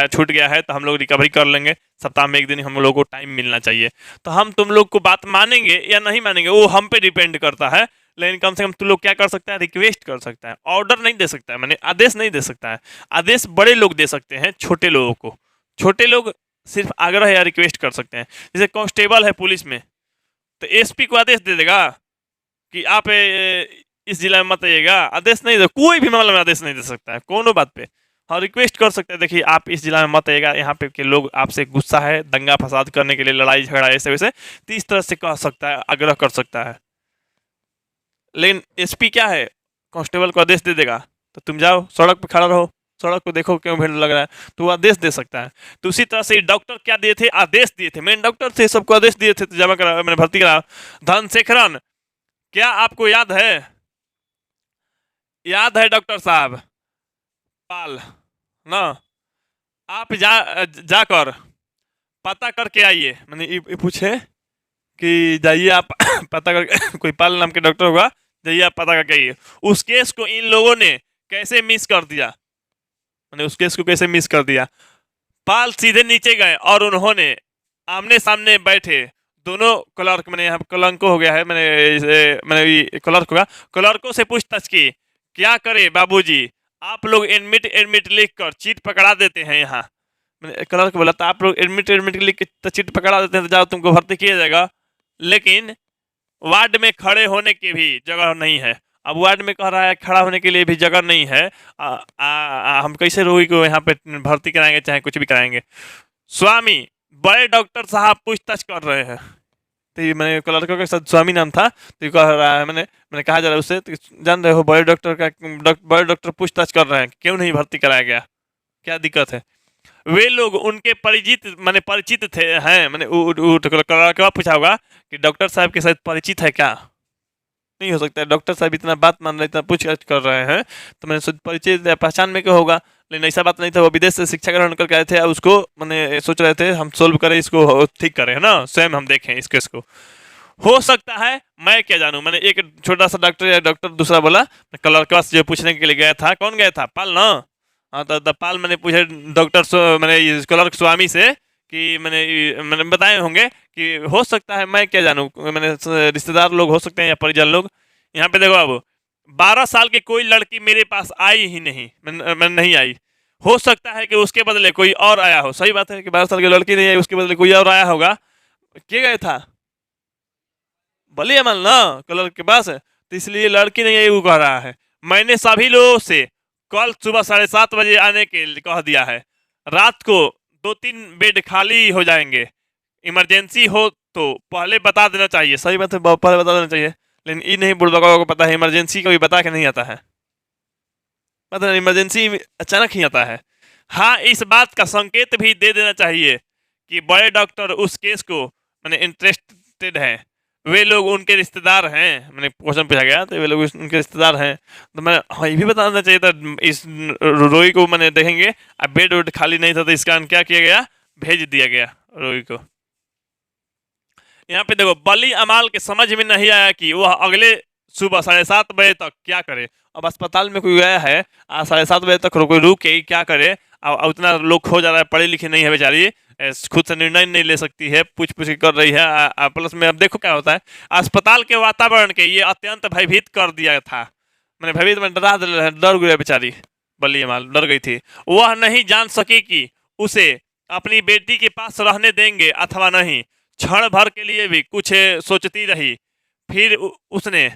है, तो हम लोग रिकवरी कर लेंगे। सप्ताह में एक दिन हम लोगों को टाइम मिलना चाहिए। तो हम तुम लोग को बात मानेंगे या नहीं मानेंगे वो हम पे डिपेंड करता है, लेकिन कम से कम तुम लोग क्या कर सकता है? रिक्वेस्ट कर सकता है, ऑर्डर नहीं दे सकता है, मैंने आदेश नहीं दे सकता है। आदेश बड़े लोग दे सकते हैं, छोटे लोगों को, छोटे लोग सिर्फ आग्रह या रिक्वेस्ट कर सकते हैं। जैसे कांस्टेबल है पुलिस में, तो एसपी को आदेश दे देगा कि आप इस जिला में मत आइएगा, आदेश नहीं दे, कोई भी मामले में आदेश नहीं दे सकता है कोनो बात पे। हाँ रिक्वेस्ट कर सकते हैं, देखिए आप इस जिला में मत आइएगा, यहाँ पे के लोग आपसे गुस्सा है, दंगा फसाद करने के लिए, लड़ाई झगड़ा ऐसे वैसे, तो इस तरह से कह सकता है, आग्रह कर सकता है। लेकिन एसपी क्या है, कांस्टेबल को आदेश दे देगा तो तुम जाओ सड़क पे खड़ा रहो, सड़क को देखो क्यों भीड़ लग रहा है, तो वो आदेश दे सकता है। तो उसी तरह से डॉक्टर क्या दिए थे? आदेश दिए थे, मेन डॉक्टर थे, सबको आदेश दिए थे, तो जमा करा, मैंने भर्ती करा। धनशेखरन, क्या आपको याद है? याद है डॉक्टर साहब? पाल ना, आप जाकर पता करके आइए। मैंने ये पूछे कि जाइए आप पता करके कोई पाल नाम के डॉक्टर होगा, जाइए आप पता करके आइए उस केस को इन लोगों ने कैसे मिस कर दिया। मैंने उस केस को कैसे मिस कर दिया? पाल सीधे नीचे गए और उन्होंने आमने सामने बैठे दोनों क्लर्क, मैंने यहाँ कलंको हो गया है, मैंने क्लर्क होगा, क्लर्कों से पूछताछ की, क्या करे बाबूजी, आप लोग एडमिट लिख कर चीट पकड़ा देते हैं यहाँ। मैंने क्लर्क बोला था आप लोग एडमिट लिख के तो चीट पकड़ा देते हैं, तो जाओ तुमको भर्ती किया जाएगा, लेकिन वार्ड में खड़े होने की भी जगह नहीं है। अब वार्ड में कह रहा है खड़ा होने के लिए भी जगह नहीं है, हम कैसे रोगी को यहाँ पे भर्ती कराएंगे, चाहे कुछ भी कराएंगे। स्वामी, बड़े डॉक्टर साहब पूछताछ कर रहे हैं। तो ये मैंने लड़का के साथ स्वामी नाम था, तो ये कह रहा है, मैंने कहा जा रहा है उससे, तो जान रहे हो बड़े डॉक्टर पूछताछ कर रहे हैं क्यों नहीं भर्ती कराया गया, क्या दिक्कत है? वे लोग उनके परिचित थे हैं, लड़का पूछा होगा कि डॉक्टर साहब के साथ परिचित है क्या? नहीं हो सकता है, डॉक्टर साहब इतना बात मान रहे, इतना पूछताछ कर रहे हैं, तो मैंने परिचय पहचान में क्या होगा। लेकिन ऐसा बात नहीं था, वो विदेश से शिक्षा ग्रहण करके आए थे, उसको मैंने सोच रहे थे हम सोल्व करें, इसको ठीक करें, है ना, स्वयं हम देखें इस केस को। हो सकता है, मैं क्या जानूं। मैंने एक छोटा सा डॉक्टर दूसरा बोला, कलर के पास जो पूछने के लिए गया था, कौन गया था? पाल ना। हाँ तो पाल मैंने पूछे मैंने क्लर्क स्वामी से कि मैंने बताए होंगे कि हो सकता है, मैं क्या जानूं, मैंने रिश्तेदार लोग हो सकते हैं या परिजन लोग। यहाँ पे देखो, अब 12 साल की कोई लड़की मेरे पास आई ही नहीं, मैं नहीं आई। हो सकता है कि उसके बदले कोई और आया हो। सही बात है कि 12 साल की लड़की नहीं आई, उसके बदले कोई और आया होगा। क्या गया था? बलिया माल ना क्लर्क के पास है, तो इसलिए लड़की नहीं आई वो कह रहा है। मैंने सभी लोगों से कल सुबह 7:30 बजे आने के लिए कह दिया है। रात को 2-3 बेड खाली हो जाएंगे, इमरजेंसी हो तो पहले बता देना चाहिए। सही बात है, पहले बता देना चाहिए, लेकिन ये नहीं बुढ़बा को पता है, इमरजेंसी कभी बता के नहीं आता है, मतलब इमरजेंसी अचानक ही आता है। हाँ, इस बात का संकेत भी दे देना चाहिए कि बड़े डॉक्टर उस केस को मैंने इंटरेस्टेड है, वे लोग उनके रिश्तेदार हैं, मैंने क्वेश्चन पूछा गया तो वे लोग उनके रिश्तेदार हैं। तो मैं हाँ, ये भी बताना चाहिए था। इस रोई को मैंने देखेंगे अब बेड वेड खाली नहीं था तो इसका क्या किया गया, भेज दिया गया रोई को। यहाँ पे देखो बली अमाल के समझ में नहीं आया कि वह अगले सुबह 7:30 बजे तक क्या करे। अब अस्पताल में कोई गया है 7:30 बजे तक कोई रुक के क्या करे। अब उतना लोग खो जा रहा है, पढ़ी लिखी नहीं है बेचारी, खुद से निर्णय नहीं ले सकती है, पूछ पूछ कर रही है। प्लस में अब देखो क्या होता है, अस्पताल के वातावरण के ये अत्यंत भयभीत कर दिया था। मैंने भयभीत में डर गई बेचारी, बली अमाल डर गई थी। वह नहीं जान सकी कि उसे अपनी बेटी के पास रहने देंगे अथवा नहीं। क्षण भर के लिए भी कुछ सोचती रही, फिर उसने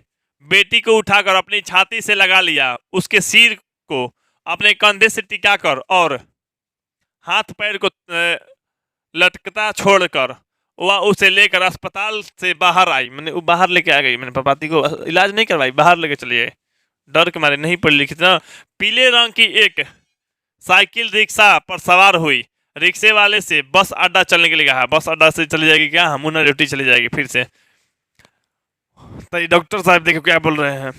बेटी को उठाकर अपनी छाती से लगा लिया, उसके सिर को अपने कंधे से टिकाकर और हाथ पैर को लटकता छोड़कर वह उसे लेकर अस्पताल से बाहर आई। मैंने वो बाहर लेके आ गई, मैंने पापाती को इलाज नहीं करवाई, बाहर लेके चली गई, डर के मारे, नहीं पढ़ी लिखी ना। पीले रंग की एक साइकिल रिक्शा पर सवार हुई। रिक्शे वाले से बस अड्डा चलने के लिए कहा। बस अड्डा से चली जाएगी क्या, मुन्ना ड्यूटी चली जाएगी फिर से। तो डॉक्टर साहब देखो क्या बोल रहे हैं,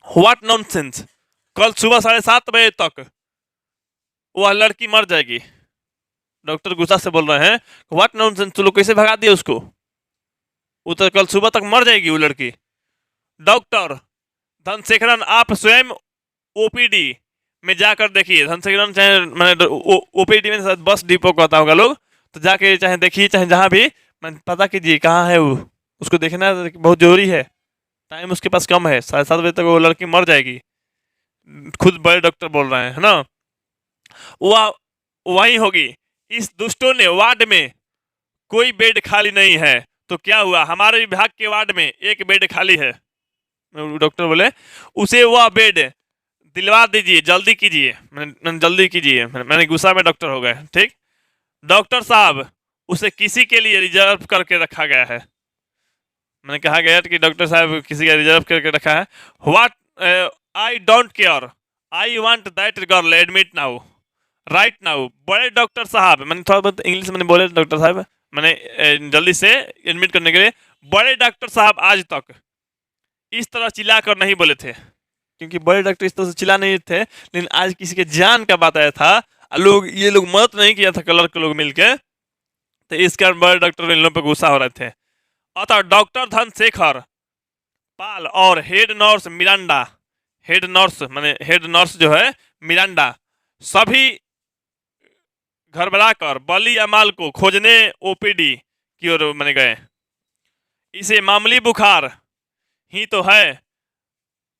व्हाट नॉनसेंस, कल सुबह 7:30 बजे तक वह लड़की मर जाएगी। डॉक्टर गुस्सा से बोल रहे हैं व्हाट नॉनसेंस, तू लोग कैसे भगा दिए उसको, वो तो कल सुबह तक मर जाएगी वो लड़की। डॉक्टर धनशेखरन आप स्वयं ओपीडी में जाकर देखिए। धनशेखरन चाहे मैंने ओपीडी में बस डिपो कहता होगा लोग, तो जाके चाहे देखिए, चाहे जहाँ भी मैं पता कीजिए कहाँ है वो, उसको देखना बहुत जरूरी है, टाइम उसके पास कम है, 7:30 बजे तक वो लड़की मर जाएगी। खुद बड़े डॉक्टर बोल रहे हैं, है ना। वह वही होगी। इस दुष्टों ने वार्ड में कोई बेड खाली नहीं है, तो क्या हुआ, हमारे विभाग के वार्ड में एक बेड खाली है। डॉक्टर बोले उसे वह बेड दिलवा दीजिए, जल्दी कीजिए। मैंने जल्दी कीजिए, मैंने गुस्सा में डॉक्टर हो गए, ठीक। डॉक्टर साहब उसे किसी के लिए रिजर्व करके रखा गया है। मैंने कहा गया कि डॉक्टर साहब किसी का रिजर्व करके रखा है। What I don't care, I want that girl admit now, right now. बड़े डॉक्टर साहब, मैंने थोड़ा बहुत इंग्लिश में बोले डॉक्टर साहब, मैंने जल्दी से एडमिट करने के लिए। बड़े डॉक्टर साहब आज तक इस तरह चिल्ला कर नहीं बोले थे, क्योंकि बड़े डॉक्टर इस तरह से चिल्ला नहीं थे, लेकिन आज किसी के जान का बात आया था, ये लोग मदद नहीं किया था कलर के लोग मिलके, तो इस कारण बड़े डॉक्टर इन लोगों पर गुस्सा हो रहे थे। अतः डॉक्टर धनशेखर पाल और head nurse Miranda, head nurse माने हेड नर्स जो है मिरांडा, सभी घरबरा कर बली अमाल को खोजने ओपीडी की ओर मैंने गए। इसे मामूली बुखार ही तो है,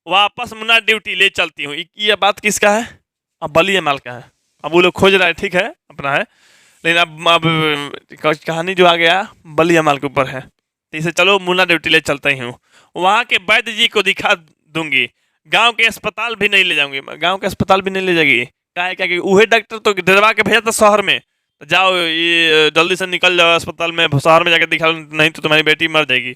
वापस मुन्ना ड्यूटी ले चलती हूँ। ये बात किसका है, अब बली अमाल का है। अब वो लोग खोज रहा है, ठीक है अपना है, लेकिन अब कहानी जो आ गया बली अमाल के ऊपर है। तो इसे चलो मुन्ना ड्यूटी ले चलता ही हूँ, वहाँ के वैद्य जी को दिखा दूंगी, गांव के अस्पताल भी नहीं ले जाऊंगी। गांव के अस्पताल भी नहीं ले जाएगी, क्या कि वही डॉक्टर तो डरवा के भेजा था शहर में, तो जाओ ये जल्दी से निकल जाओ अस्पताल में, शहर में जाकर दिखा लो, नहीं तो तुम्हारी बेटी मर जाएगी।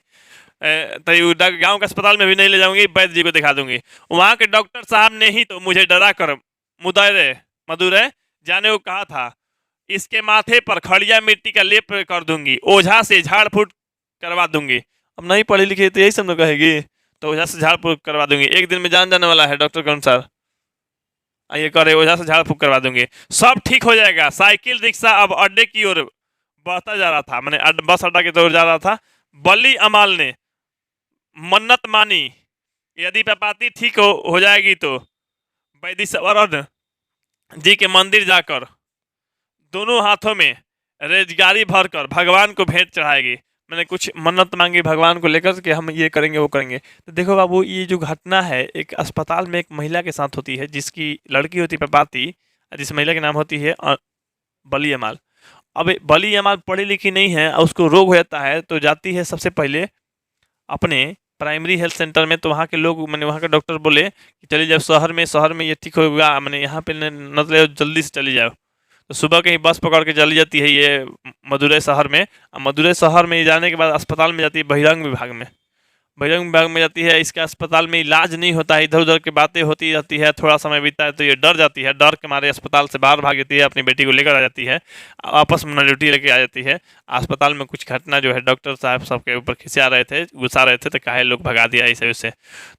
तो गांव के अस्पताल में भी नहीं ले जाऊंगी, वैद्य जी को दिखा दूंगी। वहाँ के डॉक्टर साहब ने ही तो मुझे डरा कर मदुरै जाने को कहा था। इसके माथे पर खड़िया मिट्टी का लेप कर दूंगी, ओझा से झाड़ फूट करवा दूंगी। अब नहीं पढ़ी लिखी तो यही सब लोग कहेगी, तो ओझा से झाड़ फूक करवा दूंगी, एक दिन में जान जाने वाला है डॉक्टर के अनुसार। ये करे ओझा से झाड़ फूक करवा दूंगी, सब ठीक हो जाएगा। साइकिल रिक्शा अब अड्डे की ओर बढ़ता जा रहा था, मैंने बस अड्डा की ओर जा रहा था। बली अमाल ने मन्नत मानी, यदि पापाती ठीक हो जाएगी तो वैदिश्वरन जी के मंदिर जाकर दोनों हाथों में रेजगारी भरकर भगवान को भेंट चढ़ाएगी। मैंने कुछ मन्नत मांगी भगवान को लेकर कि हम ये करेंगे वो करेंगे। तो देखो बाबू, ये जो घटना है एक अस्पताल में एक महिला के साथ होती है, जिसकी लड़की होती है पापाती, जिस महिला के नाम होती है बली अमाल। अब बली अमाल पढ़ी लिखी नहीं है, उसको रोग हो जाता है, तो जाती है सबसे पहले अपने प्राइमरी हेल्थ सेंटर में। तो वहाँ के लोग, मैंने वहाँ के डॉक्टर बोले कि चली जाओ शहर में ये ठीक होगा, मैंने यहाँ पे न जल्दी से चली जाओ। तो सुबह कहीं बस पकड़ के चली जाती है ये मदुरै शहर में। मदुरै शहर में जाने के बाद अस्पताल में जाती है बहिरंग विभाग में। बजरंग विभाग में जाती है, इसके अस्पताल में इलाज नहीं होता है, इधर उधर की बातें होती रहती है, थोड़ा समय बीतता है तो ये डर जाती है, डर के मारे अस्पताल से बाहर भाग जाती है, अपनी बेटी को लेकर आ जाती है, आपस में ड्यूटी लेके आ जाती है। अस्पताल में कुछ घटना जो है डॉक्टर साहब सबके ऊपर खिंचा रहे थे, गुस्सा रहे थे, तो काहे लोग भगा दिया इसे उससे।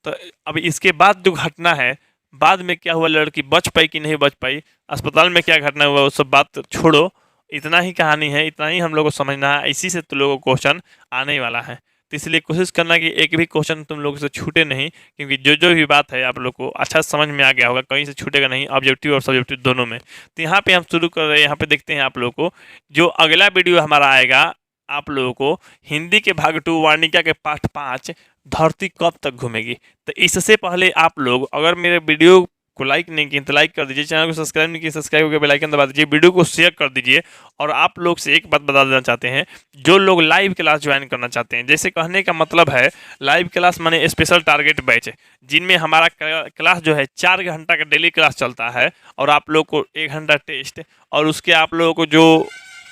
तो अब इसके बाद जो घटना है, बाद में क्या हुआ, लड़की बच पाई कि नहीं बच पाई, अस्पताल में क्या घटना हुआ, वो सब बात छोड़ो, इतना ही कहानी है, इतना ही हम लोग को समझना है, इसी से तुम लोगों को क्वेश्चन आने ही वाला है। तो इसलिए कोशिश करना कि एक भी क्वेश्चन तुम लोगों से छूटे नहीं, क्योंकि जो जो भी बात है आप लोग को अच्छा समझ में आ गया होगा, कहीं से छूटेगा नहीं, ऑब्जेक्टिव और सब्जेक्टिव दोनों में। तो यहाँ पे हम शुरू कर रहे हैं, यहाँ पे देखते हैं आप लोगों को जो अगला वीडियो हमारा आएगा, आप लोगों को हिंदी के भाग 2 वार्णिका के पाठ 5 धरती कब तक घूमेगी। तो इससे पहले आप लोग अगर मेरे वीडियो को लाइक नहीं किए तो लाइक कर दीजिए, चैनल को सब्सक्राइब नहीं किए सब्सक्राइब करके बेल आइकन दबा दीजिए, वीडियो को शेयर कर दीजिए। और आप लोग से एक बात बता देना चाहते हैं, जो लोग लाइव क्लास ज्वाइन करना चाहते हैं, जैसे कहने का मतलब है लाइव क्लास माने स्पेशल टारगेट बैच, जिनमें हमारा क्लास जो है 4 घंटा का डेली क्लास चलता है, और आप लोग को 1 घंटा टेस्ट, और उसके आप लोगों को जो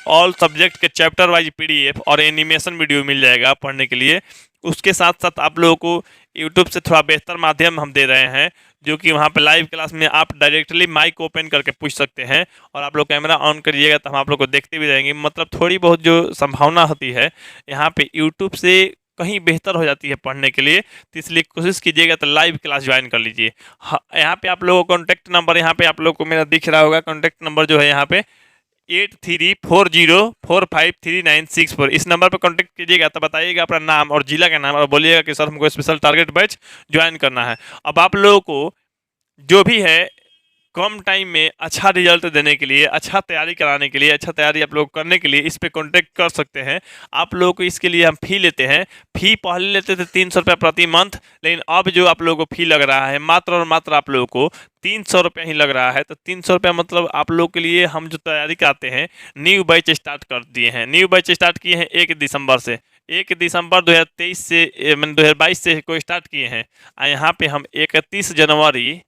ऑल सब्जेक्ट के चैप्टर वाइज पीडीएफ और एनिमेशन वीडियो मिल जाएगा पढ़ने के लिए। उसके साथ साथ आप लोगों को यूट्यूब से थोड़ा बेहतर माध्यम हम दे रहे हैं, जो कि वहाँ पे लाइव क्लास में आप डायरेक्टली माइक ओपन करके पूछ सकते हैं, और आप लोग कैमरा ऑन करिएगा तो हम आप लोग को देखते भी रहेंगे। मतलब थोड़ी बहुत जो संभावना होती है यहाँ पे यूट्यूब से कहीं बेहतर हो जाती है पढ़ने के लिए, तो इसलिए कोशिश कीजिएगा तो लाइव क्लास ज्वाइन कर लीजिए। हाँ, यहाँ पे आप लोगों को कॉन्टैक्ट नंबर यहाँ पे आप लोग को मेरा दिख रहा होगा, कॉन्टैक्ट नंबर जो है यहाँ पे 8340453964, इस नंबर पर कांटेक्ट कीजिएगा। तो बताइएगा अपना नाम और जिला का नाम, और बोलिएगा कि सर हमको स्पेशल टारगेट बैच ज्वाइन करना है। अब आप लोगों को जो भी है कम टाइम में अच्छा रिजल्ट देने के लिए, अच्छा तैयारी कराने के लिए, अच्छा तैयारी आप लोग करने के लिए इस पे कांटेक्ट कर सकते हैं। आप लोगों को इसके लिए हम फ़ी लेते हैं, फ़ी पहले लेते थे 300 रुपये प्रति मंथ, लेकिन अब जो आप लोगों को फ़ी लग रहा है मात्र और मात्र आप लोगों को 300 रुपये ही लग रहा है। तो 300 रुपये मतलब आप लोग के लिए हम जो तैयारी कराते हैं, न्यू बैच स्टार्ट कर दिए हैं, न्यू बैच स्टार्ट किए हैं 1 दिसंबर से, 1 दिसंबर 2023 से मैंने 2022 से को स्टार्ट किए हैं। यहाँ पे हम 31 जनवरी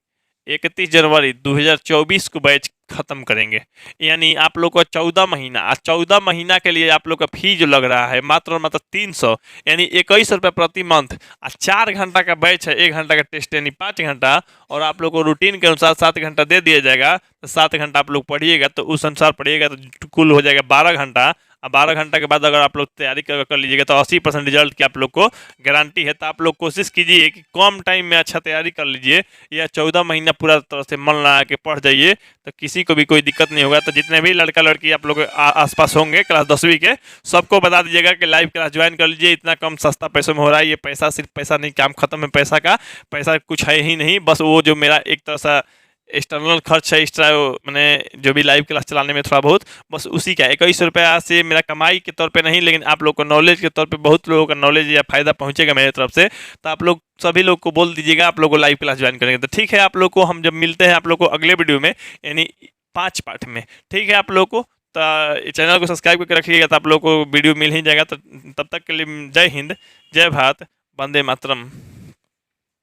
2024 को बैच खत्म करेंगे। यानी आप लोग को 14 महीना, आज 14 महीना के लिए आप लोग का फी जो लग रहा है मात्र और मात्र 300, यानी 21 रुपये प्रति मंथ। आज 4 घंटा का बैच है, 1 घंटा का टेस्ट यानी 5 घंटा, और आप लोग को रूटीन के अनुसार 7 घंटा दे दिया जाएगा। तो 7 घंटा आप लोग पढ़िएगा, तो उस अनुसार पढ़िएगा तो कुल हो जाएगा 12 घंटा। अब 12 घंटा के बाद अगर आप लोग तैयारी कर लीजिएगा तो 80% रिजल्ट की आप लोग को गारंटी है। तो आप लोग कोशिश कीजिए कि कम टाइम में अच्छा तैयारी कर लीजिए, या 14 महीना पूरा तरह से मन लगा के पढ़ जाइए, तो किसी को भी कोई दिक्कत नहीं होगा। तो जितने भी लड़का लड़की आप लोग आसपास होंगे क्लास 10वीं के, सबको बता दीजिएगा कि लाइव क्लास ज्वाइन कर लीजिए, इतना कम सस्ता पैसों में हो रहा है। ये पैसा सिर्फ पैसा नहीं, काम खत्म है पैसा का, पैसा कुछ है ही नहीं, बस वो जो मेरा एक तरह सा एक्सटर्नल खर्च है, एक्स्ट्रा मैंने जो भी लाइव क्लास चलाने में थोड़ा बहुत, बस उसी का 21 रुपया से मेरा कमाई के तौर पे नहीं, लेकिन आप लोग को नॉलेज के तौर पे बहुत लोगों का नॉलेज या फ़ायदा पहुंचेगा मेरे तरफ से। तो आप लोग सभी लोग को बोल दीजिएगा आप लोग को लाइव क्लास ज्वाइन करेंगे। तो ठीक है, आप लोग को हम जब मिलते हैं आप लोग को अगले वीडियो में, यानी 5 पार्ट में, ठीक है आप लोग को। तो चैनल को सब्सक्राइब करके रखिएगा, तो आप लोग को वीडियो मिल ही जाएगा। तो तब तक के लिए जय हिंद, जय भारत, वंदे मातरम।